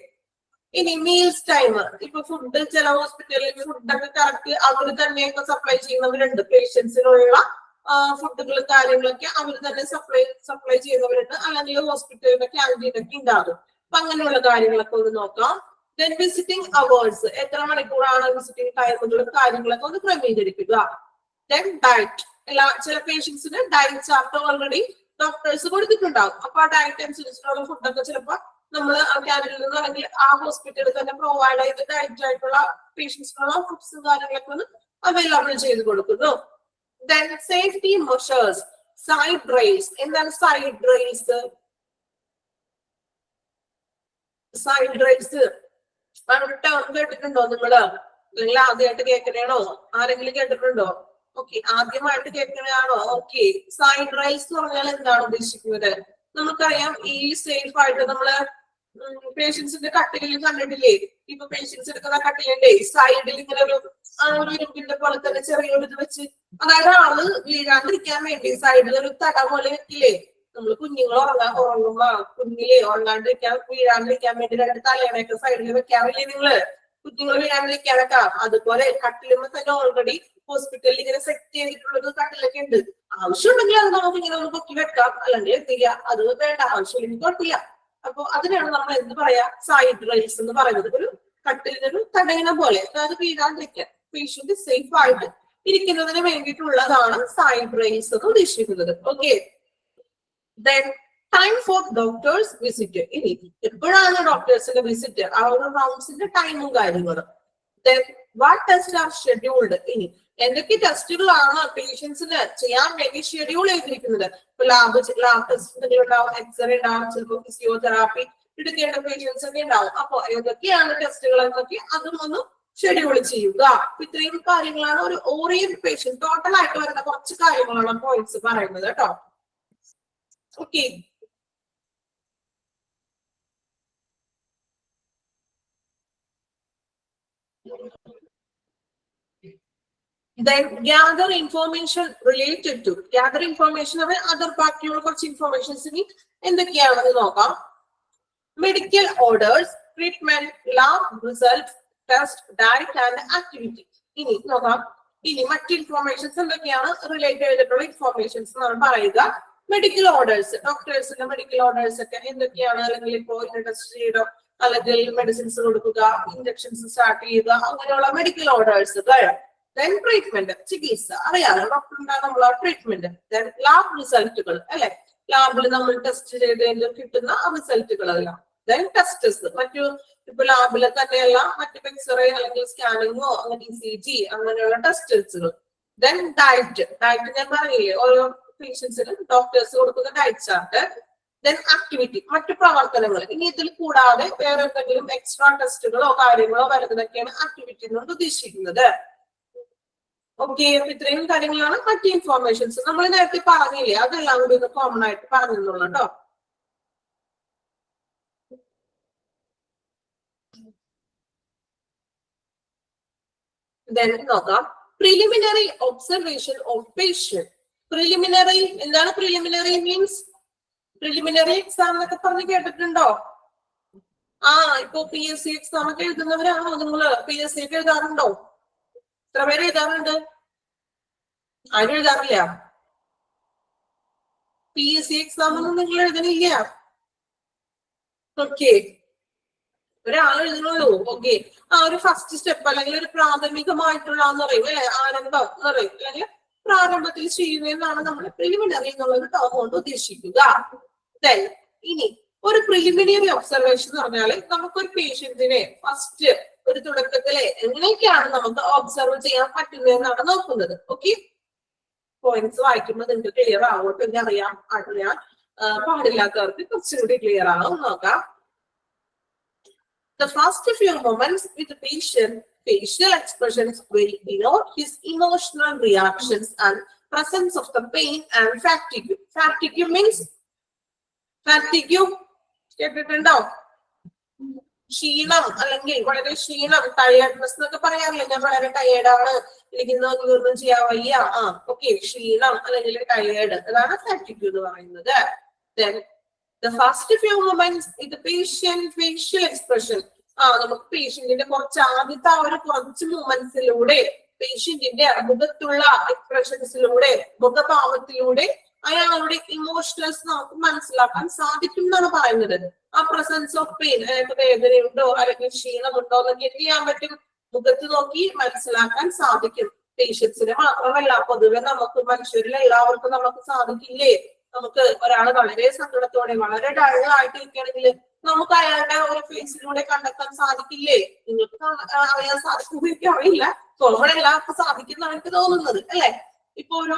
ഇനി മീൽസ് ടൈം. ഇപ്പൊ ഫുഡ് ചില ഹോസ്പിറ്റലിൽ ഫുഡൊക്കെ കറക്റ്റ് അവർ തന്നെയൊക്കെ സപ്ലൈ ചെയ്യുന്നവരുണ്ട്. പേഷ്യൻസിനുള്ള ഫുഡുകൾ കാര്യങ്ങളൊക്കെ അവർ തന്നെ സപ്ലൈ ചെയ്യുന്നവരുണ്ട്. അല്ലെങ്കിൽ ഹോസ്പിറ്റലിന്റെ ക്യാൻറ്റീനൊക്കെ ഉണ്ടാകും. അപ്പൊ അങ്ങനെയുള്ള കാര്യങ്ങളൊക്കെ ഒന്ന് നോക്കാം. Then visiting hours. എത്ര മണിക്കൂറാണ് വിസിറ്റിംഗ് ടൈമുകളും കാര്യങ്ങളൊക്കെ ഒന്ന് ക്രമീകരിക്കുക. Then diet. ചില പേഷ്യൻസിന് ഡയറ്റ് ചാർട്ട് ഓൾറെഡി ഡോക്ടേഴ്സ് കൊടുത്തിട്ടുണ്ടാവും. അപ്പൊ ആ ഡയറ്റ് അനുസരിച്ചിട്ടുള്ള ഫുഡൊക്കെ ചിലപ്പോൾ നമ്മൾ ആ ക്യാൻറ്റീനിൽ നിന്ന് അല്ലെങ്കിൽ ആ ഹോസ്പിറ്റലിൽ തന്നെ പ്രൊവൈഡ് ചെയ്ത് ഡയറ്റ് ആയിട്ടുള്ള പേഷ്യൻസിനുള്ള ഫുഡ്സും കാര്യങ്ങളൊക്കെ ഒന്ന് അവൈലബിൾ ചെയ്ത് കൊടുക്കുന്നു. Then safety measures. Side rails. എന്താണ് side rails? Side rails term കേട്ടിട്ടുണ്ടോ നിങ്ങള്? അല്ലെങ്കിൽ ആദ്യമായിട്ട് കേൾക്കണേണോ? ആരെങ്കിലും കേട്ടിട്ടുണ്ടോ? ഓക്കെ ആദ്യമായിട്ട് കേൾക്കണയാണോ? ഓക്കെ സൈഡ് റെയിൽസ് എന്ന് പറഞ്ഞാൽ എന്താണ് ഉദ്ദേശിക്കുന്നത്? നമുക്കറിയാം ഈ സേഫ് ആയിട്ട് നമ്മള് പേഷ്യൻസിന്റെ കട്ടിലിൽ കണ്ടിട്ടില്ലേ? ഇപ്പൊ പേഷ്യൻസ് എടുക്കുന്ന കട്ടിലിന്റെ സൈഡിൽ ഇങ്ങനെ ഒരു ഇരുമ്പിന്റെ പോലെ തന്നെ ചെറിയൊരു ഇത് വെച്ച് അതായത് ആള് വീഴാണ്ടിരിക്കാൻ വേണ്ടി സൈഡിൽ ഒരു തട പോലെ വെക്കില്ലേ? നമ്മൾ കുഞ്ഞുങ്ങൾ ഉറങ്ങുമ്പോ കുഞ്ഞിലെ ഉറങ്ങാണ്ടിരിക്കാൻ വീഴാണ്ടിരിക്കാൻ വേണ്ടി രണ്ട് തലയണയൊക്കെ സൈഡിൽ വെക്കാറില്ലേ നിങ്ങള്? കുഞ്ഞുങ്ങൾ വീഴാണ്ടിരിക്കാനൊക്കെ അതുപോലെ കട്ടിലുമ്പോ തന്നെ ഓൾറെഡി ഹോസ്പിറ്റലിൽ ഇങ്ങനെ സെറ്റ് ചെയ്തിട്ടുള്ളത് കട്ടിലൊക്കെ ഉണ്ട്. ആവശ്യമുണ്ടെങ്കിൽ അത് നമുക്ക് ഇങ്ങനെ ഒന്ന് പൊക്കി വെക്കാം, അല്ലെങ്കിൽ എത്തിക്കുക. അത് വേണ്ട ആവശ്യമില്ലെങ്കിൽ കുഴപ്പമില്ല. അപ്പൊ അതിനാണ് നമ്മൾ എന്ത് പറയാ സൈഡ് റെയിൽസ് എന്ന് പറയുന്നത്. ഒരു കട്ടിലിനൊരു തടയണ പോലെ അതായത് വീഴാണ്ടിരിക്കാൻ പേഷ്യന്റ് സേഫ് ആയിട്ട് ഇരിക്കുന്നതിന് വേണ്ടിയിട്ടുള്ളതാണ് സൈഡ് റെയിൽസ് എന്ന് ഉദ്ദേശിക്കുന്നത്. Okay then time for doctor's visit. ഇനി എപ്പോഴാണ് ഡോക്ടേഴ്സിന്റെ വിസിറ്റ്? ആ ഒരു റൗണ്ട്സിന്റെ ടൈമും കാര്യങ്ങളും. Then what test are scheduled. ഇനി എന്തൊക്കെ ടെസ്റ്റുകളാണ് പേഷ്യൻസിന് ചെയ്യാൻ വേണ്ടി ഷെഡ്യൂൾ ചെയ്തിരിക്കുന്നത്? ഇപ്പൊ ലാബ് ടെസ്റ്റ് എന്തെങ്കിലും ഉണ്ടാവും, എക്സ്റേ ഉണ്ടാവും, ചിലപ്പോൾ ഫിസിയോതെറാപ്പി എടുക്കേണ്ട പേഷ്യൻസ് ഒക്കെ ഉണ്ടാവും. അപ്പൊ ഏതൊക്കെയാണ് ടെസ്റ്റുകൾ എന്നൊക്കെ അതും ഒന്ന് ഷെഡ്യൂൾ ചെയ്യുക. ഇത്രയും കാര്യങ്ങളാണ് ഒരു ഓറിയന്റേഷൻ ടോട്ടൽ ആയിട്ട് വരുന്ന കുറച്ച് കാര്യങ്ങളാണ് പോയിന്റ്സ് പറയുന്നത് കേട്ടോ. Okay then gather information related to gather information other ബാക്കിയുള്ള കുറച്ച് ഇൻഫോർമേഷൻസ് ഇനി എന്തൊക്കെയാണെന്ന് നോക്കാം. Medical orders, treatment, lab result, test, diet and activity. ഇനി നോക്കാം ഇനി മറ്റ് ഇൻഫോർമേഷൻസ് എന്തൊക്കെയാണ് റിലേറ്റഡ് ചെയ്തിട്ടുള്ള ഇൻഫോർമേഷൻസ് എന്നാണ് പറയുക. മെഡിക്കൽ ഓർഡേഴ്സ്, ഡോക്ടേഴ്സിന്റെ മെഡിക്കൽ ഓർഡേഴ്സ് ഒക്കെ എന്തൊക്കെയാണ്, അല്ലെങ്കിൽ ഇപ്പോ ടെസ്റ്റ് ചെയ്തോ അല്ലെങ്കിൽ മെഡിസിൻസ് കൊടുക്കുക, ഇഞ്ചക്ഷൻസ് സ്റ്റാർട്ട് ചെയ്യുക, അങ്ങനെയുള്ള മെഡിക്കൽ ഓർഡേഴ്സ്. ദെൻ ട്രീറ്റ്മെന്റ്, ചികിത്സ അറിയാലോ, ഡോക്ടറിന്റെ നമ്മളെ ട്രീറ്റ്മെന്റ്. ദെൻ ലാബ് റിസൾട്ടുകൾ അല്ലെ, ലാബിൽ നമ്മൾ ടെസ്റ്റ് ചെയ്തതിൽ കിട്ടുന്ന റിസൾട്ടുകൾ എല്ലാം. ദെൻ ടെസ്റ്റസ്, മറ്റു ഇപ്പൊ ലാബിലെ തന്നെയല്ല മറ്റു എക്സ്റേ അല്ലെങ്കിൽ സ്കാനിങ്ങോ അങ്ങനെ ECG അങ്ങനെയുള്ള ടെസ്റ്റുകൾ. ദെൻ ഡയറ്റ് ഞാൻ പറയില്ലേ ഓരോ പേഷ്യൻസിന് ഡോക്ടേഴ്സ് കൊടുക്കുന്ന ഡയറ്റ് ചാർട്ട്. ദെൻ ആക്ടിവിറ്റി, മറ്റു പ്രവർത്തനങ്ങൾ. ഇനി ഇതിൽ കൂടാതെ വേറെ എന്തെങ്കിലും എക്സ്ട്രാ ടെസ്റ്റുകളോ കാര്യങ്ങളോ വരുന്നതൊക്കെയാണ് ആക്ടിവിറ്റി എന്നുകൊണ്ട് ഉദ്ദേശിക്കുന്നത്. ഓക്കെ, ഇത്രയും കാര്യങ്ങളാണ് മറ്റു ഇൻഫോർമേഷൻസ്. നമ്മൾ നേരത്തെ പറഞ്ഞില്ലേ, അതെല്ലാം കൂടി ഒന്ന് കോമൺ ആയിട്ട് പറഞ്ഞെന്നുള്ളൂ കേട്ടോ. നോക്കാം, preliminary observation of patient. Preliminary എന്താണ്? പ്രിലിമിനറി മീൻസ് പ്രിലിമിനറി എക്സാം എന്നൊക്കെ പറഞ്ഞ് കേട്ടിട്ടുണ്ടോ? ഇപ്പൊ PSC എക്സാം ഒക്കെ എഴുതുന്നവരാണോ നിങ്ങള്? PSC ഒക്കെ എഴുതാറുണ്ടോ? എത്ര പേര് എഴുതാറുണ്ട്? ആരും എഴുതാറില്ല. PSC എക്സാം ഒന്നും നിങ്ങൾ എഴുതണില്ല. ഓക്കെ, ഒരാൾ എഴുതുന്നുള്ളൂ. ഓക്കെ, ഒരു ഫസ്റ്റ് സ്റ്റെപ്പ് അല്ലെങ്കിൽ ഒരു പ്രാഥമികമായിട്ടുള്ള എന്ന് പറയും അല്ലെ, ആരംഭം എന്ന് പറയും, അല്ലെങ്കിൽ പ്രാരംഭത്തിൽ ചെയ്യുന്നതെന്നാണ് നമ്മൾ പ്രിലിമിനറി എന്നുള്ളത് ടേം കൊണ്ട് ഉദ്ദേശിക്കുക. ഇനി ഒരു പ്രിലിമിനറി ഒബ്സർവേഷൻ എന്ന് പറഞ്ഞാല് നമുക്കൊരു പേഷ്യന്റിനെ ഫസ്റ്റ് ഒരു തുടക്കത്തിലെ എങ്ങനെയൊക്കെയാണ് നമുക്ക് ഒബ്സർവ് ചെയ്യാൻ പറ്റുന്നതെന്നാണ് നോക്കുന്നത്. ഓക്കെ, പോയിന്റ്സ് വായിക്കുമ്പോൾ നിങ്ങൾക്ക് ക്ലിയർ ആവും. പിന്നെ അറിയാൻ പാടില്ലാത്തവർക്ക് കുറച്ചും കൂടി ക്ലിയർ ആവും. നോക്കാം. The first few moments with the patient, facial expressions will denote his emotional reactions and presence of the pain and fatigue. Fatigue means കേട്ടിട്ടുണ്ടോ? ക്ഷീണം അല്ലെങ്കിൽ വളരെ ക്ഷീണം, ടയേർഡ്നെസ് എന്നൊക്കെ പറയാറില്ല. ഞാൻ വളരെ ടയേർഡാണ്, എനിക്കൊന്നും ചെയ്യാൻ വയ്യ. ഓക്കെ, ക്ഷീണം അല്ലെങ്കിൽ ടയേർഡ്, അതാണ് ഫാറ്റിഗ് എന്ന് പറയുന്നത്. Then the first few moments with the patient facial expression. നമുക്ക് പേഷ്യന്റിന്റെ ആദ്യത്തെ കുറച്ച് മൂമെന്റ്സിലൂടെ, പേഷ്യന്റിന്റെ മുഖത്തുള്ള എക്സ്പ്രഷൻസിലൂടെ, മുഖഭാവത്തിലൂടെ അയാളുടെ ഇമോഷണൽസ് നമുക്ക് മനസ്സിലാക്കാൻ സാധിക്കും എന്നാണ് പറയുന്നത്. പ്രസൻസ് ഓഫ് പെയിൻ, അതായത് വേദനയുണ്ടോ അല്ലെങ്കിൽ ക്ഷീണമുണ്ടോ എന്നൊക്കെ എന്ത് ചെയ്യാൻ പറ്റും? മുഖത്ത് നോക്കി മനസ്സിലാക്കാൻ സാധിക്കും. പേഷ്യൻസിന് മാത്രമല്ല, പൊതുവെ നമുക്ക് മനുഷ്യരിൽ എല്ലാവർക്കും നമുക്ക് സാധിക്കില്ലേ? നമുക്ക് ഒരാൾ വളരെ സങ്കടത്തോടെ വളരെ ഡള്ളായിട്ടിരിക്കുകയാണെങ്കിൽ നമുക്ക് അയാളുടെ ഒരു ഫേസിലൂടെ കണ്ടെത്താൻ സാധിക്കില്ലേ? നിങ്ങൾക്ക് അറിയാൻ സാധിക്കും, അറിയില്ല, കോമൺ എല്ലാവർക്കും സാധിക്കുന്നതാണ് എനിക്ക് തോന്നുന്നത് അല്ലെ. ഇപ്പൊ ഒരു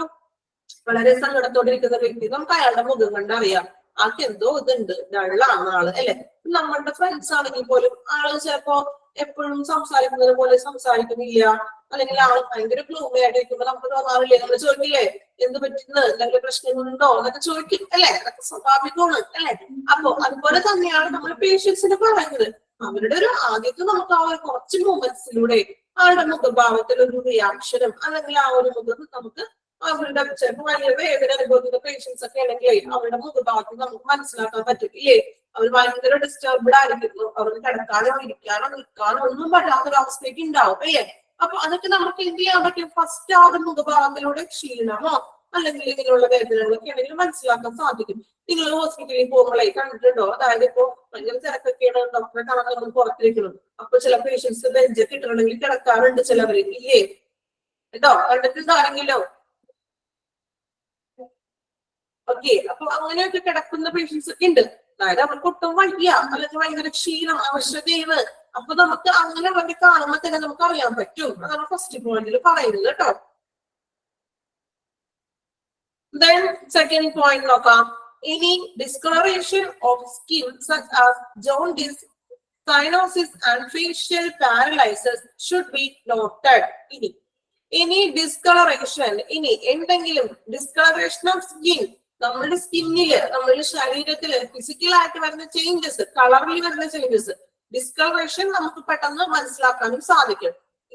വളരെ സങ്കടത്തോടെ ഇരിക്കുന്ന വ്യക്തി, നമുക്ക് അയാളുടെ മുഖം കണ്ടറിയാം ആൾക്ക് എന്തോ ഇതുണ്ട്, ഡള്ളാണ് ആള് അല്ലെ. നമ്മളുടെ ഫ്രണ്ട്സ് ആണെങ്കിൽ പോലും ആള് ചിലപ്പോ എപ്പോഴും സംസാരിക്കുന്നത് പോലെ സംസാരിക്കുന്നില്ല, അല്ലെങ്കിൽ ആൾ ഭയങ്കര ഗ്ലൂമി ആയിട്ടിരിക്കുമ്പോ നമുക്ക് തോന്നാറില്ലേ, നമ്മൾ ചോദിക്കില്ലേ എന്ത് പറ്റുന്നു, എന്തെങ്കിലും പ്രശ്നങ്ങളുണ്ടോ എന്നൊക്കെ ചോദിക്കും അല്ലെ. അതൊക്കെ സ്വാഭാവികമാണ് അല്ലെ. അപ്പൊ അതുപോലെ തന്നെയാണ് നമ്മൾ പേഷ്യൻസിന് പറയുന്നത്. അവരുടെ ഒരു ആദ്യത്തെ നമുക്ക് കുറച്ച് മൂമെന്റ്സിലൂടെ അവരുടെ മുഖഭാവത്തിൽ ഒരു റിയാക്ഷനും അല്ലെങ്കിൽ ഒരു മുഖം നമുക്ക് അവരുടെ ചിലപ്പോൾ വലിയ വേദന അനുഭവിക്കുന്ന പേഷ്യൻസ് ഒക്കെ ആണെങ്കിൽ അവരുടെ മുഖഭാവത്തിൽ നമുക്ക് മനസ്സിലാക്കാൻ പറ്റും ഇല്ലേ. അവർ ഭയങ്കര ഡിസ്റ്റർബ്ഡ് ആയിരിക്കുന്നു, അവർക്ക് കിടക്കാനോ ഇരിക്കാനോ നിൽക്കാനോ ഒന്നും പറ്റാത്തൊരവസ്ഥയ്ക്ക് ഉണ്ടാവും അല്ലേ. അപ്പൊ അതൊക്കെ നമുക്ക് എന്ത് ചെയ്യാൻ പറ്റും? ഫസ്റ്റ് മുഖഭാവത്തിലൂടെ ക്ഷീണമോ അല്ലെങ്കിൽ ഇങ്ങനെയുള്ള വേദനകളൊക്കെ ആണെങ്കിൽ മനസ്സിലാക്കാൻ സാധിക്കും. നിങ്ങൾ ഹോസ്പിറ്റലിൽ പോകുമ്പോഴേ കണ്ടിട്ടുണ്ടോ? അതായത് ഇപ്പൊ ഭയങ്കര തിരക്കൊക്കെയാണ്, ഡോക്ടറെ കാണാൻ നമ്മൾ പുറത്തിരിക്കുന്നത്. അപ്പൊ ചില പേഷ്യൻസ് ബെഞ്ചൊക്കെ ഇട്ടിട്ടുണ്ടെങ്കിൽ കിടക്കാറുണ്ട് ചിലവര് ഇല്ലേ കേട്ടോ, കണ്ടിട്ടുണ്ടോ ആരെങ്കിലോ? ഓക്കെ, അപ്പൊ അങ്ങനെയൊക്കെ കിടക്കുന്ന പേഷ്യൻസ് ഒക്കെ ഉണ്ട്. അതായത് അവർക്ക് ഒട്ടും വയ്യ അല്ലെങ്കിൽ ഭയങ്കര ക്ഷീണം അവശതയാണ്. അപ്പൊ നമുക്ക് അങ്ങനെ വണ്ടി കാണുമ്പോൾ തന്നെ നമുക്ക് അറിയാൻ പറ്റും. അതാണ് ഫസ്റ്റ് പോയിന്റിൽ പറയുന്നത് കേട്ടോ. Then second point നോക്കാം. Any discoloration of skin such as jaundice, cyanosis and facial paralysis should be noted. ഇനി discoloration, ഇനി എന്തെങ്കിലും discoloration of skin, നമ്മുടെ സ്കിന്നില് നമ്മുടെ ശരീരത്തില് ഫിസിക്കലായിട്ട് വരുന്ന ചേഞ്ചസ്, കളറിൽ വരുന്ന ചേഞ്ചസ്, ഡിസ്കളറേഷൻ നമുക്ക് പെട്ടെന്ന് മനസ്സിലാക്കാനും സാധിക്കും.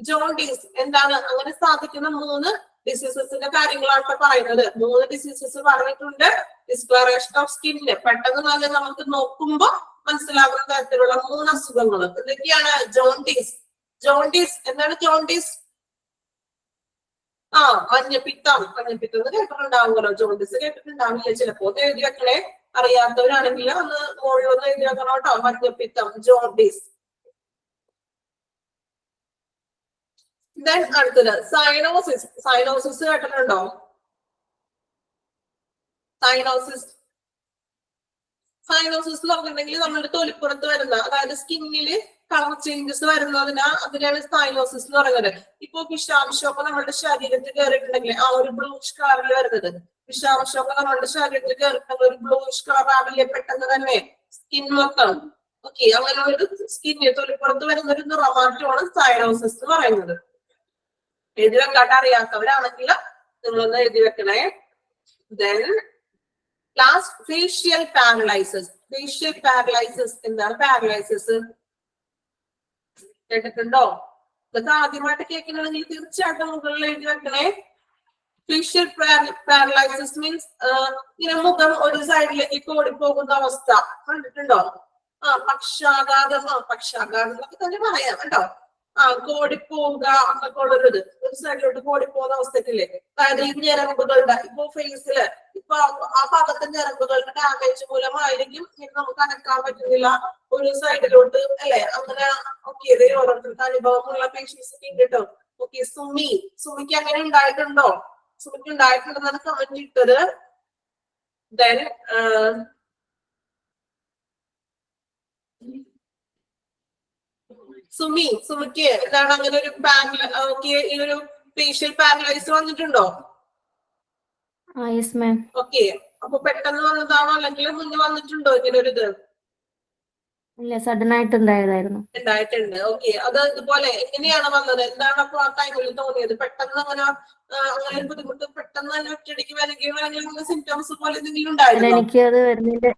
ജോണ്ടീസ് എന്താണ്? അങ്ങനെ സാധിക്കുന്ന 3 ഡിസീസസിന്റെ കാര്യങ്ങളാണ് പറയുന്നത്. 3 ഡിസീസസ് പറഞ്ഞിട്ടുണ്ട്. ഡിസ്കളറേഷൻ ഓഫ് സ്കിന്നിന് പെട്ടെന്ന് തന്നെ നമുക്ക് നോക്കുമ്പോ മനസ്സിലാകുന്ന തരത്തിലുള്ള 3 അസുഖങ്ങൾ എന്തൊക്കെയാണ്? ജോണ്ടീസ്. ജോണ്ടീസ് എന്താണ്? ജോണ്ടീസ് മഞ്ഞപ്പിത്തം. മഞ്ഞപ്പിത്തം കേട്ടിട്ടുണ്ടാവുമല്ലോ. ജോണ്ടീസ് കേട്ടിട്ടുണ്ടാവില്ല ചിലപ്പോ. എഴുതി വെക്കണേ. അറിയാത്തവരാണെങ്കിൽ ഒന്ന് മുകളിലൊന്ന് എഴുതി വെക്കണം കേട്ടോ. മഞ്ഞപ്പിത്തം, ജോണ്ടിസ്. ദെൻ അടുത്തത് സൈനോസിസ്. സൈനോസിസ് കേട്ടിട്ടുണ്ടോ? സൈനോസിസ് സൈനോസിസ് എന്ന് പറഞ്ഞിട്ടുണ്ടെങ്കിൽ നമ്മുടെ തൊലിപ്പുറത്ത് വരുന്ന, അതായത് സ്കിന്നില് കളർ ചേഞ്ചസ് അതിനാണ് സൈനോസിസ് എന്ന് പറയുന്നത്. ഇപ്പൊ വിഷാംശമൊക്കെ നമ്മുടെ ശരീരത്തിൽ കയറിയിട്ടുണ്ടെങ്കിൽ ആ ഒരു ബ്ലൂഷ് കളറിൽ വരുന്നത്, വിഷാംശമൊക്കെ നമ്മുടെ ശരീരത്തിൽ കയറിയിട്ടുണ്ടെങ്കിൽ ഒരു ബ്ലൂഷ് കളർ ആവില്ലേ പെട്ടെന്ന് തന്നെ സ്കിൻ മൊത്തം. ഓക്കെ, അങ്ങനെ ഒരു സ്കിന്നിൽ തൊലിപ്പുറത്ത് വരുന്ന ഒരു നിറമാറ്റമാണ് സൈനോസിസ് എന്ന് പറയുന്നത്. എഴുതി വെക്കാട്ട് അറിയാത്തവരാണെങ്കിൽ നിങ്ങളൊന്ന് എഴുതി വെക്കണേ. Then last facial paralysis. Facial paralysis എന്താണ്? പാരലൈസിസ് കേട്ടിട്ടുണ്ടോ? ഇതൊക്കെ ആദ്യമായിട്ട് കേൾക്കണമെങ്കിൽ തീർച്ചയായിട്ടും മുകളിൽ എഴുതി വെക്കണേ. ഫേഷ്യൽ പാരലൈസിസ് മീൻസ് ഇങ്ങനെ മുഖം ഒരു സൈഡിലേക്ക് ഓടിപ്പോകുന്ന അവസ്ഥ കണ്ടിട്ടുണ്ടോ? പക്ഷാഘാതം. പക്ഷാഘാതം എന്നൊക്കെ തന്നെ പറയാം കേട്ടോ. കോടിപ്പോവുക എന്നൊക്കെ ഉള്ളൊരിത്, ഒരു സൈഡിലോട്ട് കോടിപ്പോകുന്ന അവസ്ഥക്കില്ലേ. അതായത് ഈ ഞരമ്പുകളുടെ ഇപ്പൊ ഫേസില് ഇപ്പൊ ആ ഭാഗത്തെ ഞരമ്പുകളുടെ ഡാമേജ് മൂലമായിരിക്കും ഇത് നമുക്ക് അനക്കാൻ പറ്റുന്നില്ല ഒരു സൈഡിലോട്ട് അല്ലെ. അങ്ങനെ ഓക്കെ, ഇതേ ഓരോരുത്തർക്ക് അനുഭവമുള്ള പേഷ്യൻസ് ഒക്കെ ഉണ്ട് കേട്ടോ. ഓക്കെ, സുമിക്ക് അങ്ങനെ ഉണ്ടായിട്ടുണ്ടോ? സുമിക്ക് ഉണ്ടായിട്ടുണ്ടെന്നാണ് കമന്റ് ഇട്ടത്. ദെൻ സുമിക്ക് എന്താണ് അങ്ങനെ ഒരു ഈ ഒരു ഫേഷ്യൽ പാരലൈസ് വന്നിട്ടുണ്ടോ? ഓക്കെ, അപ്പൊ പെട്ടെന്ന് വന്നതാണോ അല്ലെങ്കിൽ മുന്നേ വന്നിട്ടുണ്ടോ ഇങ്ങനെ ഒരു ഇത്? ഇല്ല, സഡൻ ആയിട്ട് ഉണ്ടായതായിരുന്നു. ഉണ്ടായിട്ടുണ്ട്. ഓക്കെ, അത് ഇതുപോലെ എങ്ങനെയാണ് വന്നത്? എന്താണ് അപ്പൊ ആ ടൈമിൽ തോന്നിയത്? പെട്ടെന്ന് അങ്ങനെ ഒരു ബുദ്ധിമുട്ട് പെട്ടെന്ന് തന്നെ ഒറ്റയടിക്ക് വരികയോ അല്ലെങ്കിൽ സിംറ്റംസ് പോലെ എന്തെങ്കിലും ഉണ്ടായിരുന്നു? എനിക്ക് അത് വരുന്നതിന്റെ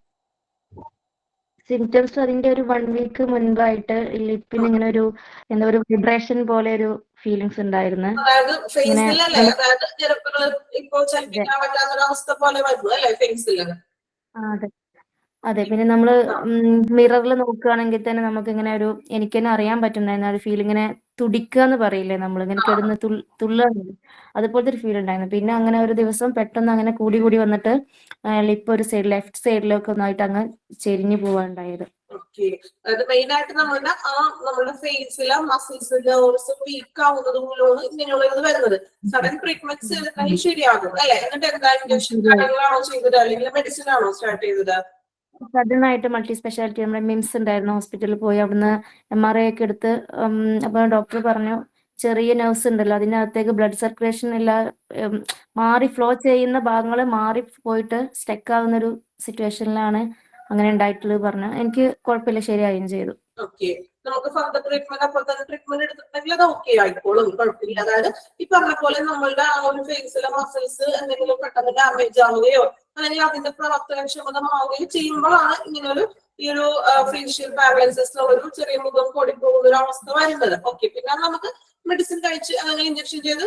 സിംറ്റംസ് അതിന്റെ ഒരു 1 വീക്ക് മുൻപായിട്ട് ലിപ്പിന് ഇങ്ങനെ ഒരു എന്താ ഒരു വൈബ്രേഷൻ പോലെ ഒരു ഫീലിങ്സ് ഉണ്ടായിരുന്നു. അതായത് ഫേസിലല്ലേ, അതായത് ഞരമ്പുകൾ ഇപ്പോ ചലിപ്പിക്കാൻ പറ്റാത്ത അവസ്ഥ പോലെ വരുന്നു അല്ലെ ഫേസില്? അതെ അതെ. പിന്നെ നമ്മള് മിററിൽ നോക്കുകയാണെങ്കിൽ തന്നെ നമുക്ക് ഇങ്ങനെ ഒരു എനിക്ക് തന്നെ അറിയാൻ പറ്റുന്നായിരുന്നു ആ ഒരു ഫീൽ. ഇങ്ങനെ തുടിക്കുക എന്ന് പറയില്ലേ നമ്മൾ, ഇങ്ങനെ കിടന്ന് തുള്ളുക, അതുപോലത്തെ ഒരു ഫീൽ ഉണ്ടായിരുന്നു. പിന്നെ അങ്ങനെ ഒരു ദിവസം പെട്ടെന്ന് അങ്ങനെ കൂടി വന്നിട്ട് ലിപ്പ് ഒരു സൈഡ് ലെഫ്റ്റ് സൈഡിലൊക്കെ ഒന്നായിട്ട് അങ്ങ് ചെരിഞ്ഞു പോവാണ്ടായത്. ഓക്കെ, അതായത് മെയിൻ ആയിട്ട് നമ്മുടെ ഫേസിലെ മസിൽസ് നെർവ്സ് വീക്ക് ആവുന്നത് മൂലമാണ് ഇങ്ങനെയുള്ള ഇത് വരുന്നത്. സഡൻ ട്രീറ്റ്മെന്റ് ചെയ്തിട്ടുണ്ടെങ്കിൽ ശരിയാകും അല്ലെ? എന്നിട്ട് എന്താ ഇഞ്ചക്ഷൻ കാര്യങ്ങളാണോ ചെയ്തത് അല്ലെങ്കിൽ മെഡിസിൻ ആണോ സ്റ്റാർട്ട് ചെയ്തത്? സഡൻ ആയിട്ട് മൾട്ടി സ്പെഷ്യാലിറ്റി നമ്മുടെ മിംസ് ഉണ്ടായിരുന്നു, ഹോസ്പിറ്റലിൽ പോയി അവിടുന്ന് MRI ഒക്കെ എടുത്ത് അപ്പൊ ഡോക്ടർ പറഞ്ഞു ചെറിയ നെർവ്സ് ഉണ്ടല്ലോ അതിനകത്തേക്ക് ബ്ലഡ് സർക്കുലേഷൻ മാറി ഫ്ലോ ചെയ്യുന്ന ഭാഗങ്ങൾ മാറി പോയിട്ട് സ്റ്റക്ക് ആവുന്ന ഒരു സിറ്റുവേഷനിലാണ് അങ്ങനെ ഉണ്ടായിട്ടുള്ളത് പറഞ്ഞു. എനിക്ക് കുഴപ്പമില്ല, ശരിയായും ചെയ്തു. ഓക്കെ, നമുക്ക് ഫർദർ ട്രീറ്റ്മെന്റ് അപ്പോൾ തന്നെ ട്രീറ്റ്മെന്റ് എടുത്തിട്ടുണ്ടെങ്കിൽ അത് ഓക്കെ ആയിക്കോളും, കുഴപ്പമില്ല. അതായത് ഈ പറഞ്ഞ പോലെ നമ്മളുടെ ആ ഒരു ഫേസിലെ മസിൽസ് എന്തെങ്കിലും പെട്ടെന്ന് ഡാമേജ് ആവുകയോ അല്ലെങ്കിൽ അതിന്റെ പ്രവർത്തനക്ഷമതമാവുകയോ ചെയ്യുമ്പോഴാണ് ഇങ്ങനൊരു ഈ ഒരു ഫേഷ്യൽ പാരലൈസിസ് ഒരു ചെറിയ മുഖം കൂടിപ്പോകുന്ന ഒരു അവസ്ഥ വരുന്നത്. ഓക്കെ, പിന്നെ നമുക്ക് മെഡിസിൻ കഴിച്ച് അല്ലെങ്കിൽ ഇഞ്ചക്ഷൻ ചെയ്ത്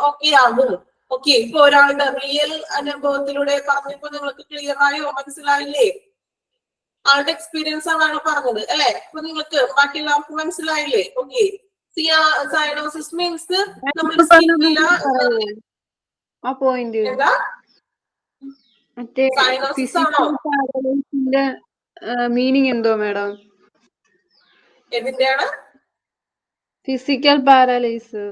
ഓക്കെ ആകും. ഓക്കെ, ഇപ്പൊ ഒരാളുടെ റിയൽ അനുഭവത്തിലൂടെ പറഞ്ഞപ്പോ നിങ്ങൾക്ക് ക്ലിയർ ആയോ, മനസ്സിലായില്ലേ? ആളുടെ എക്സ്പീരിയൻസ് ആണ് പറഞ്ഞത് അല്ലെ? അപ്പൊ നിങ്ങൾക്ക് ബാക്കി എല്ലാവർക്കും മനസ്സിലായില്ലേ? ഓക്കെ, സൈനോസിസ് മീൻസ് നമ്മുടെ സ്കിന്നിലെ ആ പോയിന്റ് എന്താ മീനിങ് എന്തോ മാഡം? എന്തിന്റെയാണ്? Physical paralyse.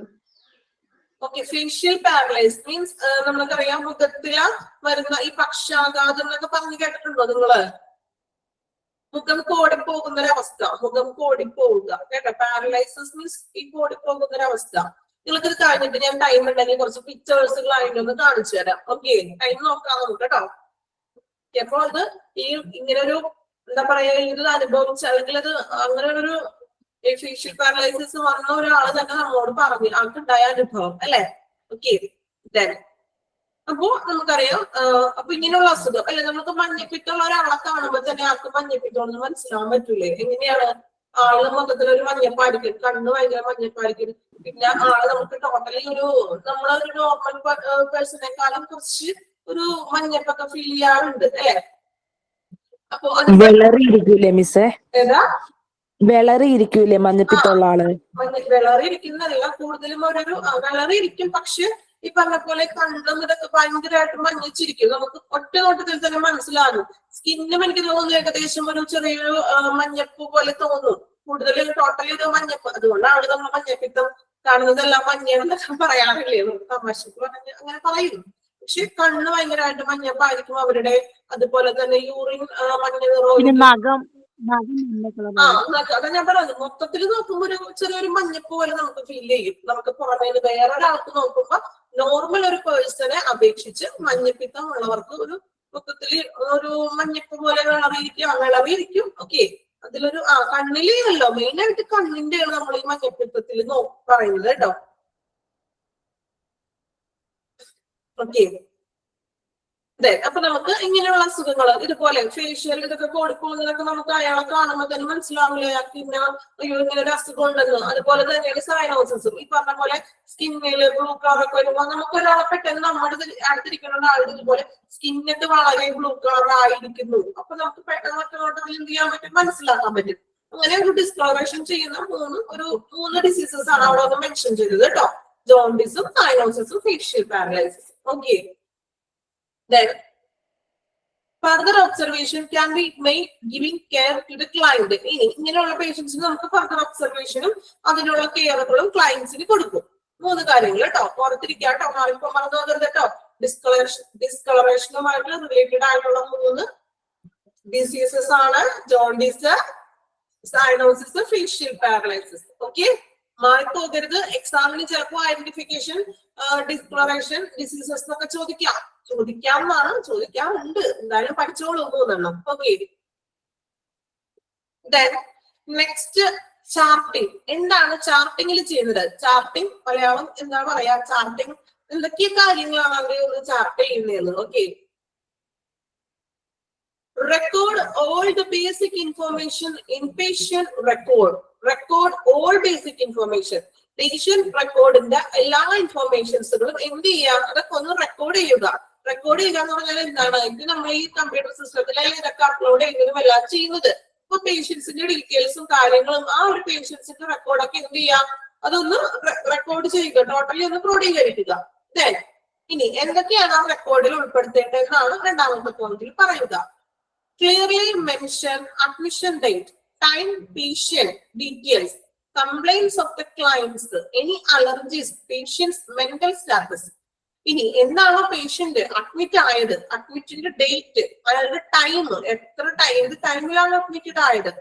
Okay, facial paralyse means നമ്മൾക്കറിയാം മുഖത്തില് വരുന്ന ഈ പക്ഷാഘാതം എന്നൊക്കെ പറഞ്ഞു കേട്ടിട്ടുണ്ടോ നിങ്ങള്? മുഖം കോടിപ്പോകുന്ന ഒരവസ്ഥ, മുഖം കോടിപ്പോവുക കേട്ടോ. പാരലൈസിസ് മീൻസ് ഈ കോടിപ്പോകുന്ന ഒരവസ്ഥ. നിങ്ങൾക്ക് ഇത് കഴിഞ്ഞിട്ട് ഞാൻ ടൈം ഉണ്ടെങ്കിൽ കുറച്ച് പിക്ചേഴ്സുകളായിട്ട് ഒന്ന് കാണിച്ചു തരാം. ഓക്കെ, ടൈം നോക്കാം നമുക്ക് കേട്ടോ. അപ്പൊ അത് ഈ ഇങ്ങനെ ഒരു എന്താ പറയാ ഇത് അനുഭവിച്ച അല്ലെങ്കിൽ അത് അങ്ങനെ ഒരു ഫേഷ്യൽ പാരലൈസിസ് വന്ന ഒരാള് തന്നെ നമ്മളോട് പറഞ്ഞു ആൾക്കുണ്ടായ അനുഭവം അല്ലെ? ഓക്കെ, അപ്പോ നമുക്കറിയാം അപ്പൊ ഇങ്ങനെയുള്ള അസുഖം അല്ലെ, നമുക്ക് മഞ്ഞപ്പിത്തമുള്ള ഒരാളെ കാണുമ്പോൾ തന്നെ ആൾക്ക് മഞ്ഞപ്പിത്തമെന്ന് മനസ്സിലാവാൻ പറ്റൂലേ? എങ്ങനെയാണ് ആള് മൊത്തത്തിൽ ഒരു മഞ്ഞപ്പാടിക്കും, കണ്ണ് ഭയങ്കര മഞ്ഞപ്പാടിക്കും, പിന്നെ ആള് നമുക്ക് ടോട്ടലി നമ്മളൊരു നോർമൽ പേഴ്സണേക്കാളും കുറച്ച് ഒരു മഞ്ഞപ്പൊക്കെ ഫീൽ ചെയ്യാറുണ്ട് അല്ലെ? അപ്പൊ വിളറിയിരിക്കൂലേ മിസ്സേ? ഏതാ വിളറിയിരിക്കൂലേ മഞ്ഞപ്പിത്തമുള്ള ആള്? വിളറിയിരിക്കുന്നതല്ല, കൂടുതലും വിളറിയിരിക്കും. പക്ഷെ ഈ പറഞ്ഞ പോലെ കണ്ണും ഇതൊക്കെ ഭയങ്കരമായിട്ട് മഞ്ഞച്ചിരിക്കും. നമുക്ക് ഒറ്റ നോട്ടത്തിൽ തന്നെ മനസ്സിലാകും സ്കിന്നും എനിക്ക് തോന്നുന്നു ഏകദേശം ഒരു ചെറിയൊരു മഞ്ഞപ്പ് പോലെ തോന്നും. കൂടുതൽ ടോട്ടൽ ഇത് മഞ്ഞപ്പ്, അതുകൊണ്ടാണ് നമ്മൾ മഞ്ഞപ്പിത്തം കാണുന്നതെല്ലാം മഞ്ഞയെന്നൊക്കെ പറയാറില്ലേ, നമുക്ക് തമാശക്ക് പറഞ്ഞ് അങ്ങനെ പറയും. പക്ഷെ കണ്ണ് ഭയങ്കരമായിട്ട് മഞ്ഞപ്പായിരിക്കും അവരുടെ, അതുപോലെ തന്നെ യൂറിൻ മഞ്ഞ നിറവും. അതാ ഞാൻ പറയുന്നത്, മൊത്തത്തിൽ നോക്കുമ്പോ ഒരു ചെറിയൊരു മഞ്ഞപ്പ് പോലെ നമുക്ക് ഫീൽ ചെയ്യും. നമുക്ക് പുറമേ വേറൊരാൾക്ക് നോക്കുമ്പോ നോർമൽ ഒരു പേഴ്സണെ അപേക്ഷിച്ച് മഞ്ഞപ്പിത്തം ഉള്ളവർക്ക് ഒരു മൊത്തത്തിൽ ഒരു മഞ്ഞപ്പ് പോലെ വിളറിയിരിക്കും. ഓക്കെ, അതിലൊരു കണ്ണിലേ അല്ലോ, മെയിൻ ആയിട്ട് കണ്ണിന്റെയാണ് നമ്മൾ ഈ മഞ്ഞപ്പിത്തത്തിൽ പറയുന്നത് കേട്ടോ. ഓക്കെ, അതെ. അപ്പൊ നമുക്ക് ഇങ്ങനെയുള്ള അസുഖങ്ങൾ ഇതുപോലെ ഫേഷ്യൽ ഇതൊക്കെ കൊടുക്കുന്നതൊക്കെ നമുക്ക് അയാളെ കാണുമ്പോൾ തന്നെ മനസ്സിലാവില്ല അയാൾക്ക് ഇന്ന അയ്യോ ഇങ്ങനെ ഒരു അസുഖം ഉണ്ടെന്ന്. അതുപോലെ തന്നെയാണ് സൈനോസിസും. ഈ പറഞ്ഞ പോലെ സ്കിന്നില് ബ്ലൂ കളറൊക്കെ വരുമ്പോൾ നമുക്ക് ഒരാളെ പെട്ടെന്ന് നമ്മുടെ അടുത്തിരിക്കുന്ന ആളുടെ ഇതുപോലെ സ്കിന്നൊക്കെ വളരെ ബ്ലൂ കളർ ആയിരിക്കുന്നു. അപ്പൊ നമുക്ക് പെട്ടെന്ന് മറ്റൊരു എന്ത് ചെയ്യാൻ പറ്റും, മനസ്സിലാക്കാൻ പറ്റും. അങ്ങനെ ഒരു ഡിസ്കളറേഷൻ ചെയ്യുന്ന മൂന്ന് ഡിസീസസ് ആണ് അവിടെ ഒന്ന് മെൻഷൻ ചെയ്തത് കേട്ടോ. ജോണ്ടിസും സൈനോസിസും ഫേഷ്യൽ പാരലൈസിസും. Okay, then further observation can be made giving care to the client. ഇങ്ങനെയുള്ള പേഷ്യൻസിന് നമുക്ക് ഫർദർ ഒബ്സർവേഷനും അതിനുള്ള കെയറുകളും ക്ലയൻസിന് കൊടുക്കും. 3 കാര്യങ്ങൾ കേട്ടോ, ഓർത്തിരിക്കുക കേട്ടോ, മാറിപ്പോ മറന്നു പോകരുത് കേട്ടോ. ഡിസ്കളറേഷനുമായിട്ട് റിലേറ്റഡ് ആയിട്ടുള്ള 3 ഡിസീസസ് ആണ് jaundice, cyanosis, facial paralysis. Okay, മാറിപ്പോകരുത്. എക്സാമിന് ചിലപ്പോൾ ഐഡന്റിഫിക്കേഷൻ ഡിസ്കളറേഷൻ ഡിസീസസ് എന്നൊക്കെ ചോദിക്കാറുണ്ട്. എന്തായാലും പഠിച്ചോളൂ 3 ഓക്കെ. Next charting. എന്താണ് ചാർട്ടിങ്ങിൽ ചെയ്യുന്നത്? ചാർട്ടിങ് മലയാളം എന്താ പറയാ, ചാർട്ടിങ് എന്തൊക്കെ കാര്യങ്ങളാണ് അവർ ചാർട്ട് ചെയ്യുന്നത്? Okay, record all the basic information in patient record. Record all basic information. Patient റെക്കോർഡിന്റെ എല്ലാ ഇൻഫോർമേഷൻസുകളും എന്ത് ചെയ്യുക, അതൊക്കെ ഒന്ന് റെക്കോർഡ് ചെയ്യുക. റെക്കോർഡ് ചെയ്യുക എന്ന് പറഞ്ഞാൽ എന്താണ്, ഇത് നമ്മൾ ഈ കമ്പ്യൂട്ടർ സിസ്റ്റത്തിൽ ഇതൊക്കെ അപ്ലോഡ് ചെയ്യുന്നതും എല്ലാം ചെയ്യുന്നത്. ഇപ്പൊ പേഷ്യൻസിന്റെ ഡീറ്റെയിൽസും കാര്യങ്ങളും ആ ഒരു പേഷ്യൻസിന്റെ റെക്കോർഡൊക്കെ എന്ത് ചെയ്യാം, അതൊന്ന് റെക്കോർഡ് ചെയ്യുക, ടോട്ടലി ഒന്ന് ക്രോഡീകരിക്കുക. ഇനി എന്തൊക്കെയാണ് ആ റെക്കോർഡിൽ ഉൾപ്പെടുത്തേണ്ടതെന്നാണ് 2ാമത്തെ പോയിന്റിൽ പറയുക. Clearly mention admission date, time, patient details, complaints of the clients, any allergies, patient's mental status. ഇനി എന്താണോ പേഷ്യന്റ് അഡ്മിറ്റ് ആയത്, അഡ്മിറ്റിന്റെ ഡേറ്റ്, അയാളുടെ ടൈം, എത്ര ടൈമിലാണ് അഡ്മിറ്റഡ് ആയത്,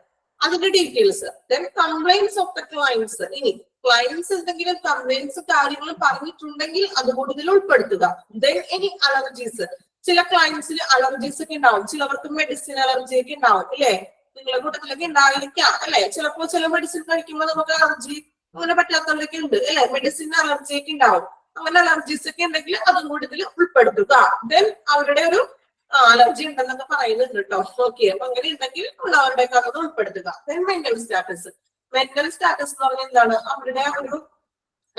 അതിന്റെ details. Then complaints of the clients. ഇനി ക്ലയൻസ് എന്തെങ്കിലും കംപ്ലൈന്റ്സ് കാര്യങ്ങൾ പറഞ്ഞിട്ടുണ്ടെങ്കിൽ അത് കൂടുതൽ ഉൾപ്പെടുത്തുക. ദെൻ ഇനി അലർജീസ്. ചില ക്ലയൻസിന് അലർജീസ് ഒക്കെ ഉണ്ടാവും, ചിലവർക്ക് മെഡിസിൻ അലർജി ഒക്കെ ഉണ്ടാവും ഇല്ലേ, നിങ്ങളുടെ കൂട്ടത്തിലൊക്കെ ഉണ്ടായിരിക്കാം അല്ലെ. ചിലപ്പോ ചില മെഡിസിൻ കഴിക്കുമ്പോൾ നമുക്ക് അലർജി അങ്ങനെ പറ്റാത്തവരൊക്കെ ഉണ്ട് അല്ലെ, മെഡിസിൻ അലർജി ഒക്കെ ഉണ്ടാവും. അങ്ങനെ അലർജീസ് ഒക്കെ ഉണ്ടെങ്കിൽ അതും കൂടുതൽ ഉൾപ്പെടുത്തുക. ദെൻ അവരുടെ ഒരു അലർജി ഉണ്ടെന്നൊക്കെ പറയുന്നുണ്ട് കേട്ടോ. ഓക്കെ, അപ്പൊ അങ്ങനെ ഉണ്ടെങ്കിൽ ഉള്ളവരുടെ അത് ഉൾപ്പെടുത്തുക. Then mental status. Mental status എന്ന് പറഞ്ഞാൽ എന്താണ്, അവരുടെ ഒരു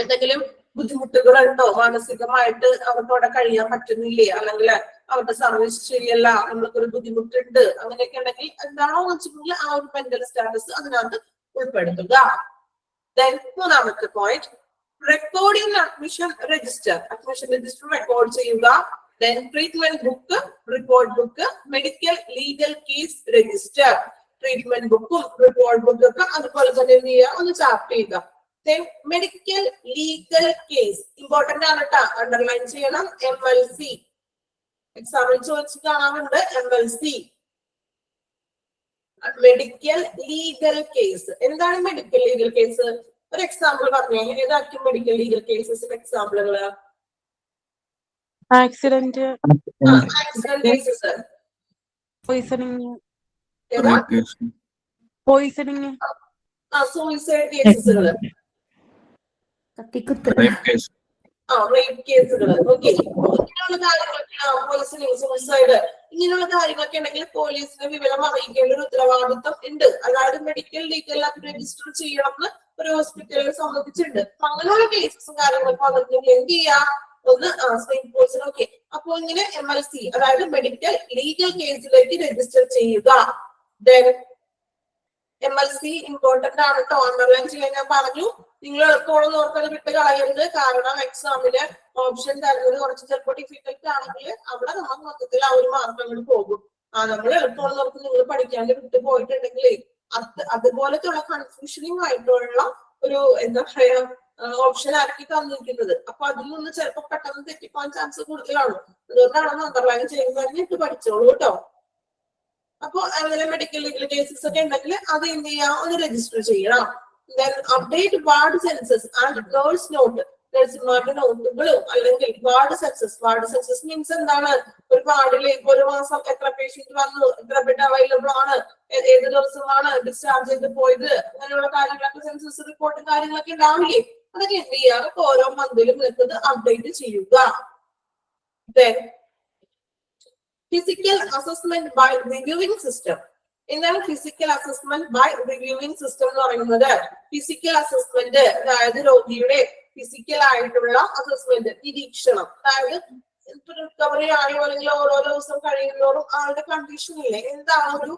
എന്തെങ്കിലും ബുദ്ധിമുട്ടുകളുണ്ടോ, മാനസികമായിട്ട് അവർക്ക് അവിടെ കഴിയാൻ പറ്റുന്നില്ലേ, അല്ലെങ്കിൽ അവരുടെ സർവീസ് ശരിയല്ല, നമ്മൾക്കൊരു ബുദ്ധിമുട്ടുണ്ട്, അങ്ങനെയൊക്കെ ഉണ്ടെങ്കിൽ എന്താണോ വെച്ചിട്ടുണ്ടെങ്കിൽ ആ ഒരു മെന്റൽ സ്റ്റാറ്റസ് അതിനകത്ത് ഉൾപ്പെടുത്തുക. ദെൻ 3ാമത്തെ point, recording admission register. Admission register record ചെയ്യുക. Then treatment book, report book, medical legal case register. Treatment ബുക്കും റിപ്പോർട്ട് ബുക്കും ഒക്കെ അതുപോലെ തന്നെ ഒന്ന് ചാർട്ട് ചെയ്യുക. മെഡിക്കൽ ലീഗൽ കേസ് ഇമ്പോർട്ടന്റ് ആണ് കേട്ടോ, അണ്ടർലൈൻ ചെയ്യണം. MLC എക്സാമിൽ ചോദിച്ചു കാണാറുണ്ട്. MLC medical legal case. എന്താണ് മെഡിക്കൽ ലീഗൽ കേസ്? ഒരു എക്സാമ്പിൾ പറഞ്ഞേ, ഏതായിരിക്കും മെഡിക്കൽ ലീഗൽ കേസസിന്റെ എക്സാമ്പിളുകള്? ആക്സിഡന്റ്, കേസസ്, പോയിസണിങ്, സൂയിസൈഡ് കേസസുകള്, കത്തിക്കുത്ത്, റേപ്പ് കേസുകള്. ഓക്കെ, ഇങ്ങനെയുള്ള കാര്യങ്ങളൊക്കെ, പോലീസിന് സൂയിസൈഡ്, ഇങ്ങനെയുള്ള കാര്യങ്ങളൊക്കെ ഉണ്ടെങ്കിൽ പോലീസിന് വിവരം അറിയിക്കേണ്ട ഒരു ഉത്തരവാദിത്വം ഉണ്ട്. അതായത് മെഡിക്കൽ ലീഗൽ രജിസ്റ്റർ ചെയ്യണമെന്ന് ഒരു ഹോസ്പിറ്റലിനെ സംബന്ധിച്ചിട്ടുണ്ട്. അങ്ങനെയുള്ള കേസസും കാര്യങ്ങളൊക്കെ വന്നിട്ടുണ്ടെങ്കിൽ എന്ത് ചെയ്യാം, ഒന്ന് സ്റ്റേറ്റ് പോലീസിന്. ഓക്കെ, അപ്പൊ ഇങ്ങനെ MLC അതായത് മെഡിക്കൽ ലീഗൽ കേസിലേക്ക് രജിസ്റ്റർ ചെയ്യുക. ദെൻ MLC ഇമ്പോർട്ടന്റ് ആണ് കേട്ടോ, അണ്ടർലൈൻ ചെയ്യാൻ ഞാൻ പറഞ്ഞു. നിങ്ങൾ എളുപ്പമുള്ള ഓർക്കാൻ വിട്ട് കളയരുത്. കാരണം എക്സാമില് ഓപ്ഷൻ തരുന്നത് കുറച്ച് ചിലപ്പോൾ ഡിഫിക്കൽട്ട് ആണെങ്കിൽ അവിടെ നമ്മൾ മൊത്തത്തിൽ ആ ഒരു മാർക്കങ്ങൾ പോകും. നമ്മൾ എളുപ്പമുള്ള നമുക്ക് നിങ്ങൾ പഠിക്കാണ്ട് വിട്ടു പോയിട്ടുണ്ടെങ്കിൽ അതുപോലത്തെ കൺഫ്യൂഷനിങ് ആയിട്ടുള്ള ഒരു എന്താ പറയാ ഓപ്ഷൻ ആക്കി തന്നിരിക്കുന്നത്. അപ്പൊ അതിൽ നിന്ന് ചിലപ്പോൾ പെട്ടെന്ന് തെറ്റിപ്പോകാൻ ചാൻസ് കൂടുതലാണ്. അതുകൊണ്ടാണ് അണ്ടർലൈൻ ചെയ്യുന്നത് പഠിച്ചോളൂ കേട്ടോ. അപ്പൊ അങ്ങനെ മെഡിക്കൽ ലീഗൽ കേസസ് ഒക്കെ ഉണ്ടെങ്കിൽ അത് എന്ത് ചെയ്യാം, ഒന്ന് രജിസ്റ്റർ ചെയ്യണം. Update ward census and nurse note, നഴ്സുമാരുടെ നോട്ടുകളും അല്ലെങ്കിൽ വാർഡ് സെൻസസ് മീൻസ് എന്താണ്, ഒരു വാർഡിലേക്ക് ഒരു മാസം എത്ര പേഷ്യന്റ് വന്നു, എത്ര ബെഡ് അവൈലബിൾ ആണ്, ഏത് ദിവസമാണ് ഡിസ്ചാർജ് ചെയ്ത് പോയത്, അങ്ങനെയുള്ള കാര്യങ്ങളൊക്കെ സെൻസസ് റിപ്പോർട്ടും കാര്യങ്ങളൊക്കെ ഉണ്ടാവില്ലേ, അതൊക്കെ എന്ത് ചെയ്യുക, അതൊക്കെ ഓരോ മന്തിലും നിങ്ങൾക്ക് അപ്ഡേറ്റ് ചെയ്യുക. Physical assessment by reviewing system. എന്താണ് physical assessment by reviewing system എന്ന് പറയുന്നത്? ഫിസിക്കൽ അസസ്മെന്റ് അതായത് രോഗിയുടെ ഫിസിക്കൽ ആയിട്ടുള്ള അസസ്മെന്റ്, നിരീക്ഷണം. അതായത് റിക്കവറി ആയോ അല്ലെങ്കിൽ ഓരോ ദിവസം കഴിയുന്നതോറും ആളുടെ കണ്ടീഷൻ ഇല്ലേ, എന്താണ് ഒരു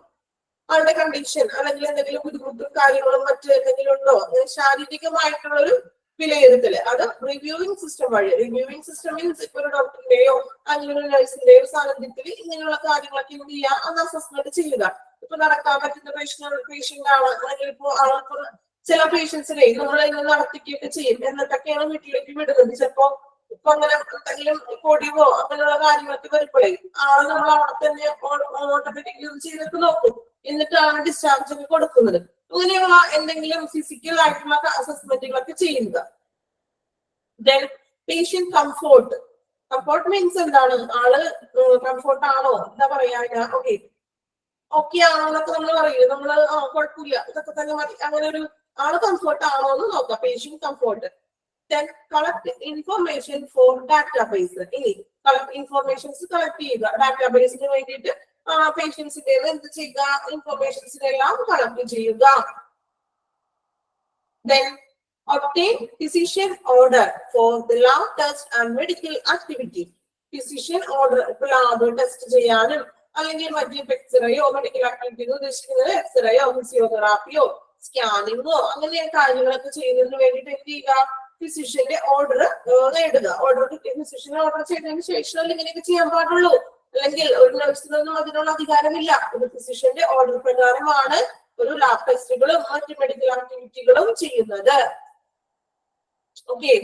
ആളുടെ കണ്ടീഷൻ, അല്ലെങ്കിൽ എന്തെങ്കിലും ബുദ്ധിമുട്ടും കാര്യങ്ങളും മറ്റു എന്തെങ്കിലും ഉണ്ടോ, ശാരീരികമായിട്ടുള്ള ഒരു വിലയിരുത്തല്, അത് റിവ്യൂവിംഗ് സിസ്റ്റം വഴി. റിവ്യൂവിംഗ് സിസ്റ്റം മീൻസ് ഇപ്പൊ ഒരു ഡോക്ടറിന്റെയോ അല്ലെങ്കിൽ ഒരു നഴ്സിന്റെയോ സാന്നിധ്യത്തിൽ ഇങ്ങനെയുള്ള കാര്യങ്ങളൊക്കെ എന്ത് ചെയ്യുക, അത് അസസ്മെന്റ് ചെയ്യുക. ഇപ്പൊ നടക്കാൻ പറ്റുന്ന പേഷ്യന്റ് ആണ്, അല്ലെങ്കിൽ ഇപ്പൊ ആൾക്ക് ചില പേഷ്യൻസിനെ നമ്മൾ ഇങ്ങനെ നടത്തിക്കുകയൊക്കെ ചെയ്യും, എന്നിട്ടൊക്കെയാണ് വീട്ടിലേക്ക് വിടുന്നത്. ചിലപ്പോ ഇപ്പൊ അങ്ങനെ എന്തെങ്കിലും പൊടിവോ അങ്ങനെയുള്ള കാര്യങ്ങളൊക്കെ വരുമ്പോഴേ ആളെ നമ്മൾ അവിടെ തന്നെ ഓട്ടോമാറ്റിക്കലി ചെയ്തൊക്കെ നോക്കും, എന്നിട്ടാണ് ഡിസ്ചാർജ് ഒക്കെ കൊടുക്കുന്നത്. അങ്ങനെയുള്ള എന്തെങ്കിലും ഫിസിക്കൽ ആയിട്ടുള്ള അസസ്മെന്റുകളൊക്കെ ചെയ്യുക. Then patient comfort. Comfort means എന്താണ്, ആള് കംഫോർട്ട് ആണോ, എന്താ പറയാ, ഓക്കെ ആണോ എന്നൊക്കെ നമ്മൾ പറയും, നമ്മള് കുഴപ്പമില്ല ഇതൊക്കെ തന്നെ മതി, അങ്ങനെ ഒരു ആള് കംഫോർട്ട് ആണോ എന്ന് നോക്കാം. Patient comfort. Then collect information for database. ഇനി ഇൻഫോർമേഷൻസ് കളക്ട് ചെയ്യുക. ഡാറ്റാബേസിന് വേണ്ടിയിട്ട് പേഷ്യൻസിന്റെ എന്ത് ചെയ്യുക, ഇൻഫോർമേഷൻസിനെ എല്ലാം കളക്ട് ചെയ്യുക. Then obtain physician order for the lab test and medical activity. Physician order ഇപ്പോൾ ലാബ് ടെസ്റ്റ് ചെയ്യാനും അല്ലെങ്കിൽ മറ്റേ എക്സ്റേയോ മെഡിക്കൽ ആക്ടിവിറ്റി ഉദ്ദേശിക്കുന്നത് എക്സ്റേയോ ഫിസിയോതെറാപ്പിയോ സ്കാനിങ്ങോ അങ്ങനെ കാര്യങ്ങളൊക്കെ ചെയ്യുന്നതിന് വേണ്ടിയിട്ട് എന്ത് ചെയ്യുക, ഫിസിഷ്യന്റെ ഓർഡർ നേടുക. ഓർഡർ കിട്ടിയ ഫിസിഷ്യൻ ഓർഡർ ചെയ്തതിനു ശേഷം ഇങ്ങനെയൊക്കെ ചെയ്യാൻ പാടുള്ളൂ, അല്ലെങ്കിൽ ഒരു നഴ്സിനൊന്നും അതിനുള്ള അധികാരമില്ല. ഒരു ഫിസിഷ്യന്റെ ഓർഡർ പ്രകാരമാണ് ഒരു ലാബ് ടെസ്റ്റുകളും മറ്റു മെഡിക്കൽ ആക്ടിവിറ്റികളും ചെയ്യുന്നത്. ഓക്കെ,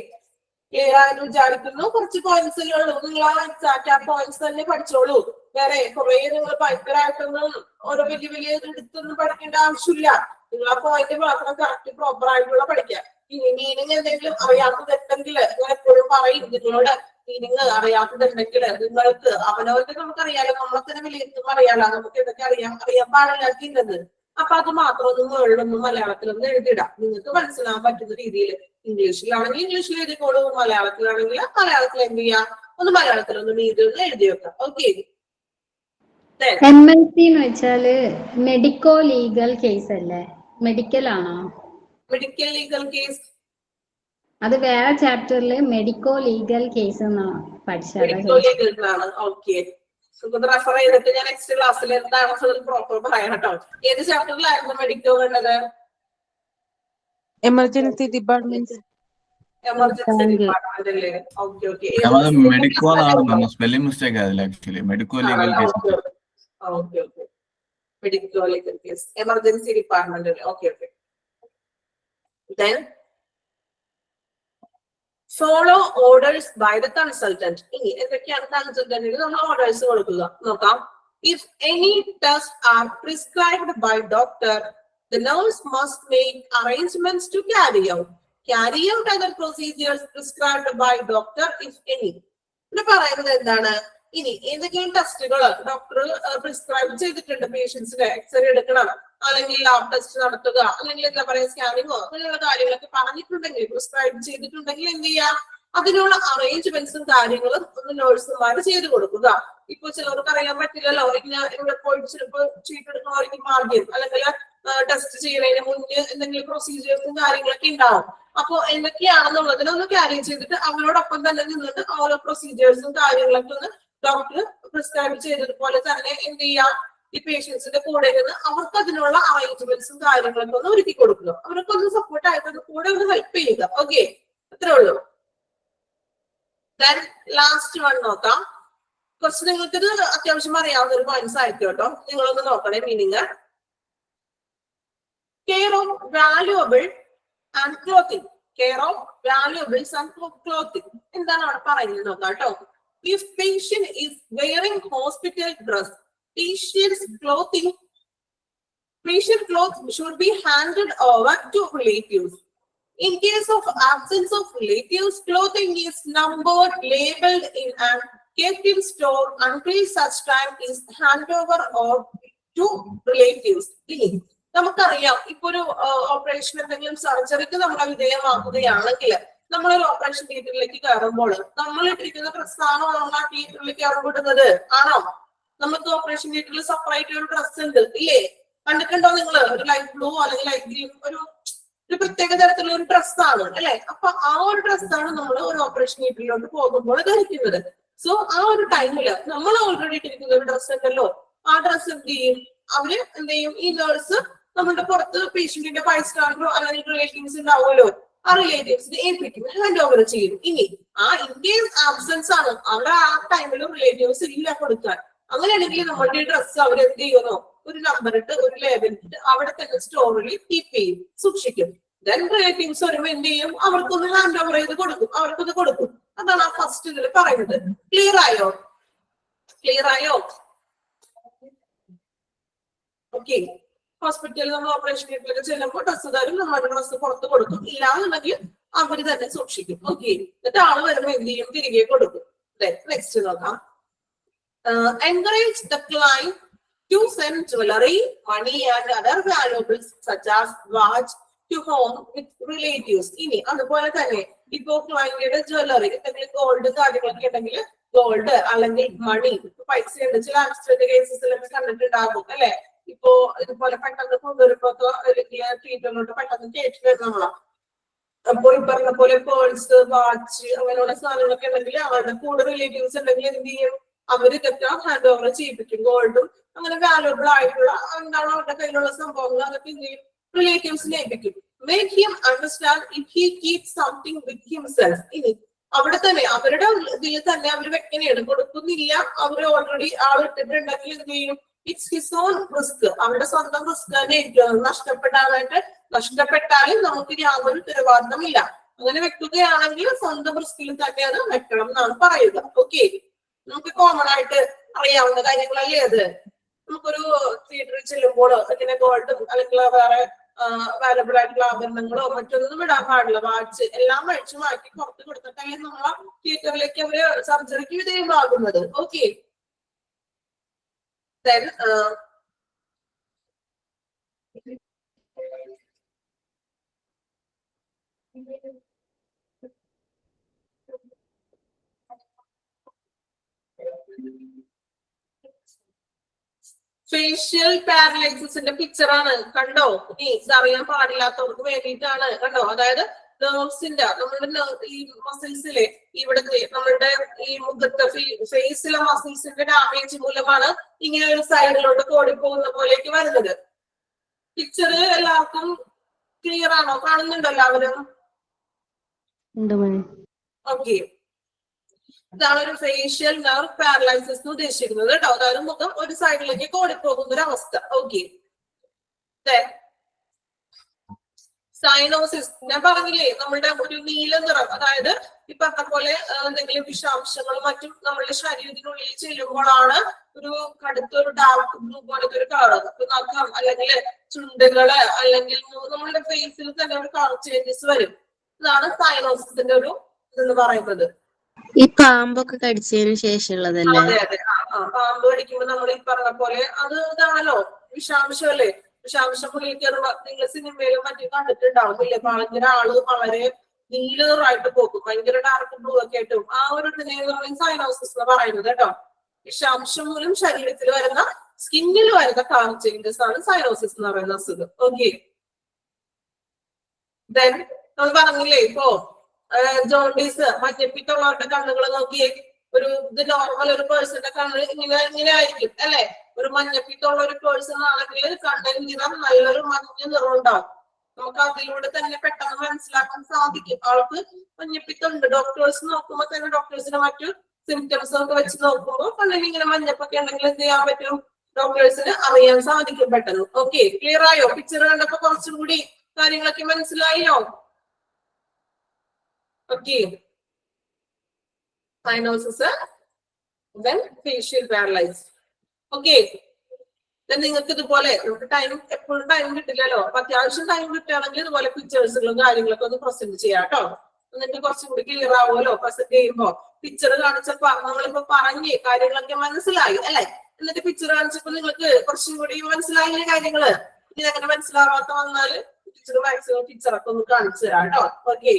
ക്ലിയർ ആയെന്ന് വിചാരിക്കുന്നു. കുറച്ച് പോയിന്റ്സ് ഉള്ളൂ, നിങ്ങൾ ആ എക്സാക്ട് ആ പോയിന്റ്സ് തന്നെ പഠിച്ചോളൂ. വേറെ കുറെ നിങ്ങൾ ഭയങ്കരമായിട്ടൊന്നും ഓരോ വലിയ എടുത്തൊന്നും പഠിക്കേണ്ട ആവശ്യമില്ല. നിങ്ങൾ ആ പോയിന്റ് മാത്രം കറക്റ്റ് പ്രോപ്പർ ആയിട്ടുള്ള പഠിക്കാം. ഇനി മീനിങ് എന്തെങ്കിലും അറിയാത്തതുണ്ടെങ്കിൽ ഞാൻ എപ്പോഴും പറയും നിങ്ങളോട്, മീനിങ് അറിയാത്തതുണ്ടെങ്കിൽ നിങ്ങൾക്ക് അവനവർക്ക് നമുക്കറിയാലോ, നമ്മളെ തന്നെ വിലയിരുത്തുമ്പോൾ അറിയാലോ നമുക്ക് ഇതൊക്കെ അറിയാൻ പാടില്ലാത്തിരുന്നത്. അപ്പൊ അത് മാത്രം ഒന്ന് മുകളിലൊന്നും മലയാളത്തിലൊന്നും എഴുതിയിടാം, നിങ്ങൾക്ക് മനസ്സിലാക്കാൻ പറ്റുന്ന രീതിയിൽ. ഇംഗ്ലീഷിലാണെങ്കിൽ ഇംഗ്ലീഷിൽ എഴുതിക്കോളൂ, മലയാളത്തിലാണെങ്കിൽ മലയാളത്തിൽ എന്ത് ചെയ്യാം, ഒന്ന് മലയാളത്തിലൊന്നും ഒന്ന് എഴുതി വെക്കാം. ഓക്കെ. MLC എന്ന് വെച്ചാല് മെഡിക്കോ ലീഗൽ കേസ് അല്ലേ, മെഡിക്കൽ ആണോ? മെഡിക്കൽ ലീഗൽ കേസ് അത് വേറെ ചാപ്റ്ററിൽ മെഡിക്കോ ലീഗൽ കേസ് പഠിച്ചത്. ഓക്കെ, റെഫർ ചെയ്തിട്ട് ഞാൻ നെക്സ്റ്റ് ക്ലാസ്സിൽ എന്താണ് പ്രോപ്പർ പറയാം കേട്ടോ. ഏത് ചാപ്റ്ററിലായിരുന്നു മെഡിക്കോ വേണ്ടത്? Emergency department. എമർജൻസി ഡിപ്പാർട്ട്മെന്റ് അല്ലേ? Okay okay. മെഡിക്കോ ആണെന്ന് സ്പെല്ലിംഗ് മിസ്റ്റേക്ക് ആയില്ല, actually medico legal case. Okay okay, medico legal case emergency department അല്ലേ? Okay okay. Then follow orders by the consultant. ഇനി എന്തൊക്കെയാണ് കൺസൾട്ടന്റിന് നമ്മൾ ഓർഡേഴ്സ് കൊടുക്കുക നോക്കാം. If any tests are prescribed by doctor, the nurse must make arrangements to carry out other procedures prescribed by doctor if any. ഇവിടെ പറയുന്നത് എന്താണ്, ഇനി ഏതൊക്കെയും ടെസ്റ്റുകൾ ഡോക്ടർ പ്രിസ്ക്രൈബ് ചെയ്തിട്ടുണ്ട് പേഷ്യൻസിന്, എക്സ്റേ എടുക്കണം അല്ലെങ്കിൽ ലാബ് ടെസ്റ്റ് നടത്തുക അല്ലെങ്കിൽ എന്താ പറയാ സ്കാനിങ്ങോ അങ്ങനെയുള്ള കാര്യങ്ങളൊക്കെ പറഞ്ഞിട്ടുണ്ടെങ്കിൽ പ്രിസ്ക്രൈബ് ചെയ്തിട്ടുണ്ടെങ്കിൽ എന്ത് ചെയ്യാം, അതിനുള്ള അറേഞ്ച്മെന്റ്സും കാര്യങ്ങളും ഒന്ന് നഴ്സുമാർ ചെയ്ത് കൊടുക്കുക. ഇപ്പൊ ചിലർക്ക് അറിയാൻ പറ്റില്ലല്ലോ, ഇവിടെ പോയിട്ട് ചിലപ്പോൾ ചീട്ടെടുക്കുന്നവർക്ക് ഭാഗ്യം അല്ലെങ്കിൽ ടെസ്റ്റ് ചെയ്യുന്നതിന് മുന്നേ എന്തെങ്കിലും പ്രൊസീജിയേഴ്സും കാര്യങ്ങളൊക്കെ ഉണ്ടാവും. അപ്പൊ എന്തൊക്കെയാണെന്നുള്ളതിനൊന്ന് ക്യാരി ചെയ്തിട്ട് അവരോടൊപ്പം തന്നെ നിന്നിട്ട് ഓരോ പ്രൊസീജിയേഴ്സും കാര്യങ്ങളൊക്കെ ഒന്ന് ഡോക്ടർ പ്രിസ്ക്രൈബ് ചെയ്തതുപോലെ തന്നെ എന്ത് ചെയ്യാം, ഈ പേഷ്യൻസിന്റെ കൂടെ നിന്ന് അവർക്ക് അതിനുള്ള അറേഞ്ച്മെന്റ്സും കാര്യങ്ങളൊക്കെ ഒന്ന് ഒരുക്കി കൊടുക്കുക. അവർക്ക് ഒന്ന് സപ്പോർട്ട് ആയിട്ട് കൂടെ ഒന്ന് ഹെൽപ്പ് ചെയ്യുക. ഓക്കെ, അത്രേ ഉള്ളൂ. ലാസ്റ്റ് വൺ നോക്കാം. കുറച്ച് നിങ്ങൾക്കിത് അത്യാവശ്യം അറിയാവുന്ന ഒരു പോയിന്റ്സ് ആയിരിക്കും കേട്ടോ. നിങ്ങളൊന്ന് നോക്കണേ meaning. Care of valuable and clothing. Care of valuables and clothing എന്താണ് അവിടെ പറയുന്നത് നോക്കാം കേട്ടോ. If patient is wearing hospital dress, patient clothes should be handed over to relatives. In case of absence of relatives, clothing is numbered, labeled in and kept in store until such time is handed over or to relatives. നമുക്കറിയാം, ഇപ്പൊ ഒരു operation എന്തെങ്കിലും സർജറിക്ക് നമ്മളെ വിധേയമാക്കുകയാണെങ്കിൽ നമ്മളൊരു operation തിയേറ്ററിലേക്ക് കയറുമ്പോൾ നമ്മൾ ഇട്ടിരിക്കുന്ന ഡ്രസ്സാണോ നമ്മൾ ആ തിയേറ്ററിലേക്ക് ഇറങ്ങിവിടുന്നത്? ആണോ? നമുക്ക് ഓപ്പറേഷൻ തിയേറ്ററിൽ സെപ്പറേറ്റ് ഒരു ഡ്രസ് ഉണ്ട് ഇല്ലേ? കണ്ടിട്ടുണ്ടോ നിങ്ങൾ? ഒരു ലൈറ്റ് ബ്ലൂ അല്ലെങ്കിൽ ലൈറ്റ് ഗ്രീൻ ഒരു പ്രത്യേക തരത്തിലുള്ള ഒരു ഡ്രസ്സാണ് അല്ലെ? അപ്പൊ ആ ഒരു ഡ്രസ്സാണ് നമ്മൾ ഒരു ഓപ്പറേഷൻ തിയേറ്ററിലോട്ട് പോകുമ്പോൾ ധരിക്കുന്നത്. സോ ആ ഒരു ടൈമില് നമ്മൾ ഓൾറെഡി ഇട്ടിരിക്കുന്ന ഒരു ഡ്രസ്സ് ഉണ്ടല്ലോ, ആ ഡ്രസ്സ് എന്ത് ചെയ്യും? അവര് എന്ത് ചെയ്യും? ഈ നേഴ്സ് നമ്മളുടെ പുറത്ത് പേഷ്യന്റിന്റെ ബൈസ്റ്റാൻഡറോ അല്ലെങ്കിൽ റിലേറ്റീവ്സ് ഉണ്ടാവുമല്ലോ, ആ റിലേറ്റീവ്സിന് ഏൽപ്പിക്കും, ഹാൻഡ് ഓവർ ചെയ്യും. ഇനി ആ ഇൻ കേസ് ആബ്സെൻസ് ആണ്, അവിടെ ആ ടൈമിലും റിലേറ്റീവ്സ് ഇല്ല കൊടുക്കാൻ, അങ്ങനെയാണെങ്കിൽ നമ്മളുടെ ഡ്രസ്സ് അവരെന്ത് ചെയ്യുന്നോ ഒരു നമ്പർ ഇട്ട് ഒരു ലേബൽ ഇട്ട് അവിടെ തന്നെ സ്റ്റോറിൽ കീപ്പ് ചെയ്യും, സൂക്ഷിക്കും. ദെൻ റിലേറ്റീവ്സ് വരുമ്പോ എന്ത് ചെയ്യും? അവർക്കൊന്ന് ഹാൻഡ് ഓവർ ചെയ്ത് കൊടുക്കും, അവർക്കൊന്ന് കൊടുക്കും. അതാണ് ആ ഫസ്റ്റ് ഇതിൽ പറയുന്നത്. ക്ലിയർ ആയോ? ക്ലിയർ ആയോ? ഓക്കെ. ഹോസ്പിറ്റലിൽ നമ്മൾ ഓപ്പറേഷൻ തിയേറ്ററിലേക്ക് ചെല്ലുമ്പോൾ ഡ്രസ്സ് തരും, നമ്മുടെ ഡ്രസ്സ് പുറത്ത് കൊടുക്കും. ഇല്ലാന്നുണ്ടെങ്കിൽ അവര് തന്നെ സൂക്ഷിക്കും. ഓക്കെ. എന്നിട്ട് ആള് വരുമ്പോ എന്ത് ചെയ്യും? തിരികെ കൊടുക്കും. നെക്സ്റ്റ് നോക്കാം. Encourage the client to send jewelry, money and other valuables such as watch to home with relatives. ഇനി അതുപോലെ തന്നെ ഇപ്പോ ക്ലയന്റിന്റെ ജ്വല്ലറി എന്തെങ്കിലും ഗോൾഡ് കാര്യങ്ങളൊക്കെ ഉണ്ടെങ്കിൽ ഗോൾഡ് അല്ലെങ്കിൽ മണി, പൈസ ഉണ്ട്. ചില ആക്സിഡന്റ് കേസസിലൊക്കെ കണ്ടിട്ടുണ്ടാകും അല്ലെ? ഇപ്പോ ഇതുപോലെ പെട്ടെന്ന് കൊണ്ടുവരുമ്പോ ട്രീറ്റ്മെന്റിലോട്ട് പെട്ടെന്ന് കയറ്റി വരുന്നതാ. അപ്പൊ ഈ പറഞ്ഞ പോലെ പേഴ്സ്, വാച്ച് അങ്ങനെയുള്ള സാധനങ്ങളൊക്കെ ഉണ്ടെങ്കിൽ അവരുടെ കൂടെ റിലേറ്റീവ്സ് ഉണ്ടെങ്കിൽ എന്ത് ചെയ്യും? അവര് ഇതൊക്കെ ഹാൻഡ് ഓവർ ചെയ്യിപ്പിക്കും. ഗോൾഡും അങ്ങനെ വാല്യുബിൾ ആയിട്ടുള്ള എന്താണ് അവരുടെ കയ്യിലുള്ള സംഭവങ്ങൾ അതൊക്കെ എന്ത് ചെയ്യും? റിലേറ്റീവ്സിനെ ഏൽപ്പിക്കും. Make him understand if he keep something with himself. ഇനി അവിടെ തന്നെ അവരുടെ ഇതിൽ തന്നെ അവർ വെക്കനെയാണ്, കൊടുക്കുന്നില്ല, അവര് ഓൾറെഡി ആളിട്ടിട്ടുണ്ടെങ്കിൽ എന്ത് ചെയ്യും? ഇറ്റ്സ് ഹിസ് ഓൺ റിസ്ക്, അവരുടെ സ്വന്തം റിസ്ക് തന്നെ ഇരിക്കും. നഷ്ടപ്പെട്ടാലും നമുക്ക് യാതൊരു ഉത്തരവാദിത്തമില്ല. അങ്ങനെ വെക്കുകയാണെങ്കിൽ സ്വന്തം റിസ്കിൽ തന്നെ അത് വെക്കണം എന്നാണ് പറയുക. ഓക്കെ. നമുക്ക് കോമൺ ആയിട്ട് അറിയാവുന്ന കാര്യങ്ങളല്ലേ അത്. നമുക്കൊരു തിയേറ്ററിൽ ചെല്ലുമ്പോൾ ഇങ്ങനെ ഗോൾഡും അല്ലെങ്കിൽ വേറെ വാലബിൾ ആയിട്ടുള്ള ആഭരണങ്ങളോ മറ്റൊന്നും ഇടാൻ പാടില്ല. വാച്ച് എല്ലാം അഴിച്ചു മാറ്റി പുറത്ത് കൊടുത്തിട്ടല്ലേ നമ്മളെ തിയേറ്ററിലേക്ക് അവര് സർജറിക്ക് വിധേയമാകുന്നത്. ഓക്കെ. Then ഫേഷ്യൽ പാരലൈസിന്റെ പിക്ചറാണ് കണ്ടോ? ഈ അറിയാൻ പാടില്ലാത്തവർക്ക് വേണ്ടിയിട്ടാണ് കണ്ടോ. അതായത് നെർവ്സിന്റെ നമ്മളുടെ ഈ മസിൽസിലെ ഇവിടെ നമ്മളുടെ ഈ മുഖത്തെ ഫേസിലെ മസിൽസിന്റെ ഡാമേജ് മൂലമാണ് ഇങ്ങനെ ഒരു സൈഡിലോട്ട് കോടിപ്പോകുന്ന പോലേക്ക് വരുന്നത്. പിക്ചർ എല്ലാവർക്കും ക്ലിയർ ആണോ? കാണുന്നുണ്ടോ എല്ലാവരും? ഓക്കെ. ഇതാണ് ഒരു ഫേഷ്യൽ നെർവ് പാരലൈസിസ് എന്ന് ഉദ്ദേശിക്കുന്നത് കേട്ടോ. അതായത് മുഖം ഒരു സൈഡിലേക്ക് കോടിപ്പോകുന്ന ഒരു അവസ്ഥ. ഓക്കെ. സൈനോസിസ് ഞാൻ പറഞ്ഞില്ലേ, നമ്മളുടെ ഒരു നീല നിറം, അതായത് ഈ പറഞ്ഞ പോലെ എന്തെങ്കിലും വിഷാംശങ്ങളും മറ്റും നമ്മളുടെ ശരീരത്തിനുള്ളിൽ ചെല്ലുമ്പോഴാണ് ഒരു കടുത്തൊരു ഡാർക്ക് ബ്ലൂ പോലത്തെ ഒരു കളർ. നഖം അല്ലെങ്കിൽ ചുണ്ടുകള് അല്ലെങ്കിൽ നമ്മളുടെ ഫേസിൽ തന്നെ ഒരു കളർ ചേഞ്ചസ് വരും. ഇതാണ് സൈനോസിസിന്റെ ഒരു ഇതെന്ന് പറയുന്നത്. ഈ പാമ്പൊക്കെ കടിച്ചതിന് ശേഷമുള്ളതല്ലേ? അതെ അതെ. പാമ്പ് കടിക്കുമ്പോ നമ്മൾ ഈ പറഞ്ഞ പോലെ അത് ഇതാണല്ലോ വിഷാംശം അല്ലേ? വിഷാംശം നിങ്ങൾ സിനിമയിലും മറ്റും കണ്ടിട്ടുണ്ടാവും ഇല്ലേ? ഭയങ്കര ആള് വളരെ നീലറായിട്ട് പോകും, ഭയങ്കര ഡാർക്ക് ബ്ലൂ ഒക്കെ ആയിട്ടും ആ ഒരു സൈനോസിസ് എന്ന് പറയുന്നത് കേട്ടോ. വിഷാംശം മൂലം ശരീരത്തിൽ വരുന്ന സ്കിന്നിൽ വരുന്ന കളർ ചേഞ്ചസ് ആണ് സൈനോസിസ് എന്ന് പറയുന്ന അസുഖം. ഓക്കെ. ദെൻ നമ്മൾ പറഞ്ഞില്ലേ ഇപ്പോ ജോണ്ടീസ്, മഞ്ഞപ്പിത്തമുള്ളവരുടെ കണ്ണുകൾ നോക്കിയേ. ഒരു ഇത് നോർമൽ ഒരു പേഴ്സന്റെ കണ്ണ് ഇങ്ങനെ ആയിരിക്കും അല്ലെ? ഒരു മഞ്ഞപ്പിത്തമുള്ള ഒരു പേഴ്സൺ ആണെങ്കിൽ കണ്ണിന് നിറം നല്ലൊരു മഞ്ഞ നിറം ഉണ്ടാവും. നമുക്ക് അതിലൂടെ തന്നെ പെട്ടെന്ന് മനസ്സിലാക്കാൻ സാധിക്കും ആൾക്ക് മഞ്ഞപ്പിത്തം ഉണ്ട്. ഡോക്ടേഴ്സ് നോക്കുമ്പോൾ തന്നെ ഡോക്ടേഴ്സിന് മറ്റു സിംറ്റംസ് ഒക്കെ വെച്ച് നോക്കുമ്പോൾ കണ്ണിന് ഇങ്ങനെ മഞ്ഞപ്പൊക്കെ ഉണ്ടെങ്കിൽ എന്ത് ചെയ്യാൻ പറ്റും? ഡോക്ടേഴ്സിന് അറിയാൻ സാധിക്കും പെട്ടെന്ന്. ഓക്കെ, ക്ലിയർ ആയോ? പിക്ചർ കണ്ടപ്പോ കുറച്ചും കൂടി കാര്യങ്ങളൊക്കെ മനസ്സിലായോ? Okay, cyanosis, then facial paralysis. Okay, നിങ്ങൾക്ക് ഇതുപോലെ നമുക്ക് ടൈം എപ്പോഴും ടൈം കിട്ടില്ലല്ലോ. അപ്പൊ അത്യാവശ്യം ടൈം കിട്ടുകയാണെങ്കിൽ ഇതുപോലെ പിക്ചേഴ്സുകളും കാര്യങ്ങളൊക്കെ ഒന്ന് പ്രസന്റ് ചെയ്യാം കേട്ടോ. എന്നിട്ട് കുറച്ചും കൂടി ക്ലിയർ ആവുമല്ലോ പ്രസന്റ് ചെയ്യുമ്പോ. പിക്ചർ കാണിച്ചപ്പോ നമ്മളിപ്പോ പറഞ്ഞ് കാര്യങ്ങളൊക്കെ മനസ്സിലായി അല്ലെ? എന്നിട്ട് പിക്ചർ കാണിച്ചപ്പോ നിങ്ങൾക്ക് കുറച്ചും കൂടി മനസ്സിലായില്ലേ കാര്യങ്ങള്? ഇനി അങ്ങനെ മനസ്സിലാവാത്ത വന്നാല് ടീച്ചർ മാക്സിമം പിക്ചറൊക്കെ ഒന്ന് കാണിച്ചു തരാം കേട്ടോ. ഓക്കെ,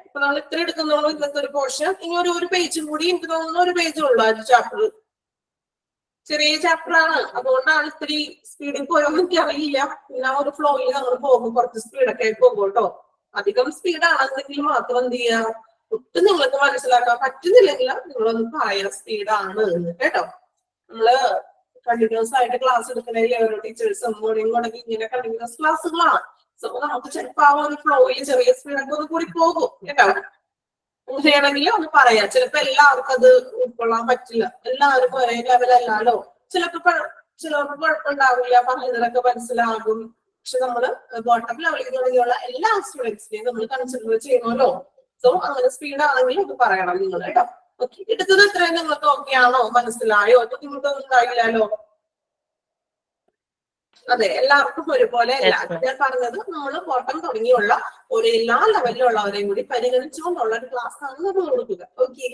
ഇപ്പൊ നമ്മൾ ഇത്ര എടുക്കുന്നുള്ളൂ ഇന്നത്തെ ഒരു പോർഷൻ. ഇനി ഒരു പേജും കൂടി, എനിക്ക് തോന്നുന്നു ഒരു പേജും ഉള്ളൂ ആ ചാപ്റ്റർ. ചെറിയ ചാപ്റ്റർ ആണ്, അതുകൊണ്ടാണ് ഇത്തിരി സ്പീഡിൽ പോയോന്ന് എനിക്ക് അറിയില്ല. പിന്നെ ഒരു ഫ്ലോയിൽ നമ്മൾ പോകും, കുറച്ച് സ്പീഡൊക്കെ പോകും കേട്ടോ. അധികം സ്പീഡാണെന്നെങ്കിൽ മാത്രം എന്ത് ചെയ്യാ, ഒട്ടും നിങ്ങൾക്ക് മനസ്സിലാക്കാൻ പറ്റുന്നില്ലെങ്കിൽ നിങ്ങളൊന്ന് പറയാം സ്പീഡാണ് എന്ന് കേട്ടോ. നമ്മള് കണ്ടിന്യൂസ് ആയിട്ട് ക്ലാസ് എടുക്കണേൽ ഓരോ ടീച്ചേഴ്സും മോർണിംഗ് ഇങ്ങനെ കണ്ടിന്യൂസ് ക്ലാസ്സുകളാണ്. സോ നമുക്ക് ചിലപ്പോ ആ ഒരു ഫ്ലോയിൽ ചെറിയ സ്പീഡൊക്കെ ഒന്ന് കൂടി പോകും കേട്ടോ. ചെയ്യണമെങ്കിൽ ഒന്ന് പറയാം. ചിലപ്പോ എല്ലാവർക്കും അത് ഉൾക്കൊള്ളാൻ പറ്റില്ല, എല്ലാവരും ഒരേ ലെവലല്ലാലോ. ചിലർക്ക് കുഴപ്പമുണ്ടാവില്ല, പറയുന്നതൊക്കെ മനസ്സിലാകും. പക്ഷെ നമ്മള് ബോട്ടം ലെവലിൽ തുടങ്ങിയുള്ള എല്ലാ സ്റ്റുഡൻസിനെയും നമ്മൾ കൺസിഡർ ചെയ്യണമല്ലോ. സോ അങ്ങനെ സ്പീഡ് ആണെങ്കിൽ അത് പറയണം നിങ്ങൾ കേട്ടോ. ഓക്കെ, എടുത്തത് എത്രയും നിങ്ങൾക്ക് ഓക്കെ ആണോ? മനസ്സിലായോ? ബുദ്ധിമുട്ടൊന്നും ഉണ്ടായില്ലല്ലോ? അതെ, എല്ലാവർക്കും ഒരുപോലെ അല്ല. ഞാൻ പറഞ്ഞത് നമ്മൾ ബോട്ടം തുടങ്ങിയുള്ള ഒരു എല്ലാ ലെവലിലുള്ളവരെയും കൂടി പരിഗണിച്ചുകൊണ്ടുള്ള ഒരു ക്ലാസ് ആണ് നമ്മൾ കൊടുക്കുക. ഓക്കെ,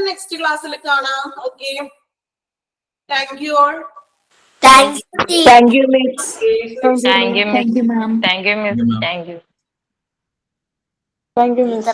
നെക്സ്റ്റ് ക്ലാസ്സിൽ കാണാം. Okay, thank you all. Thank you miss. Thank you, miss. Thank you, miss. Thank you. Thank you, miss.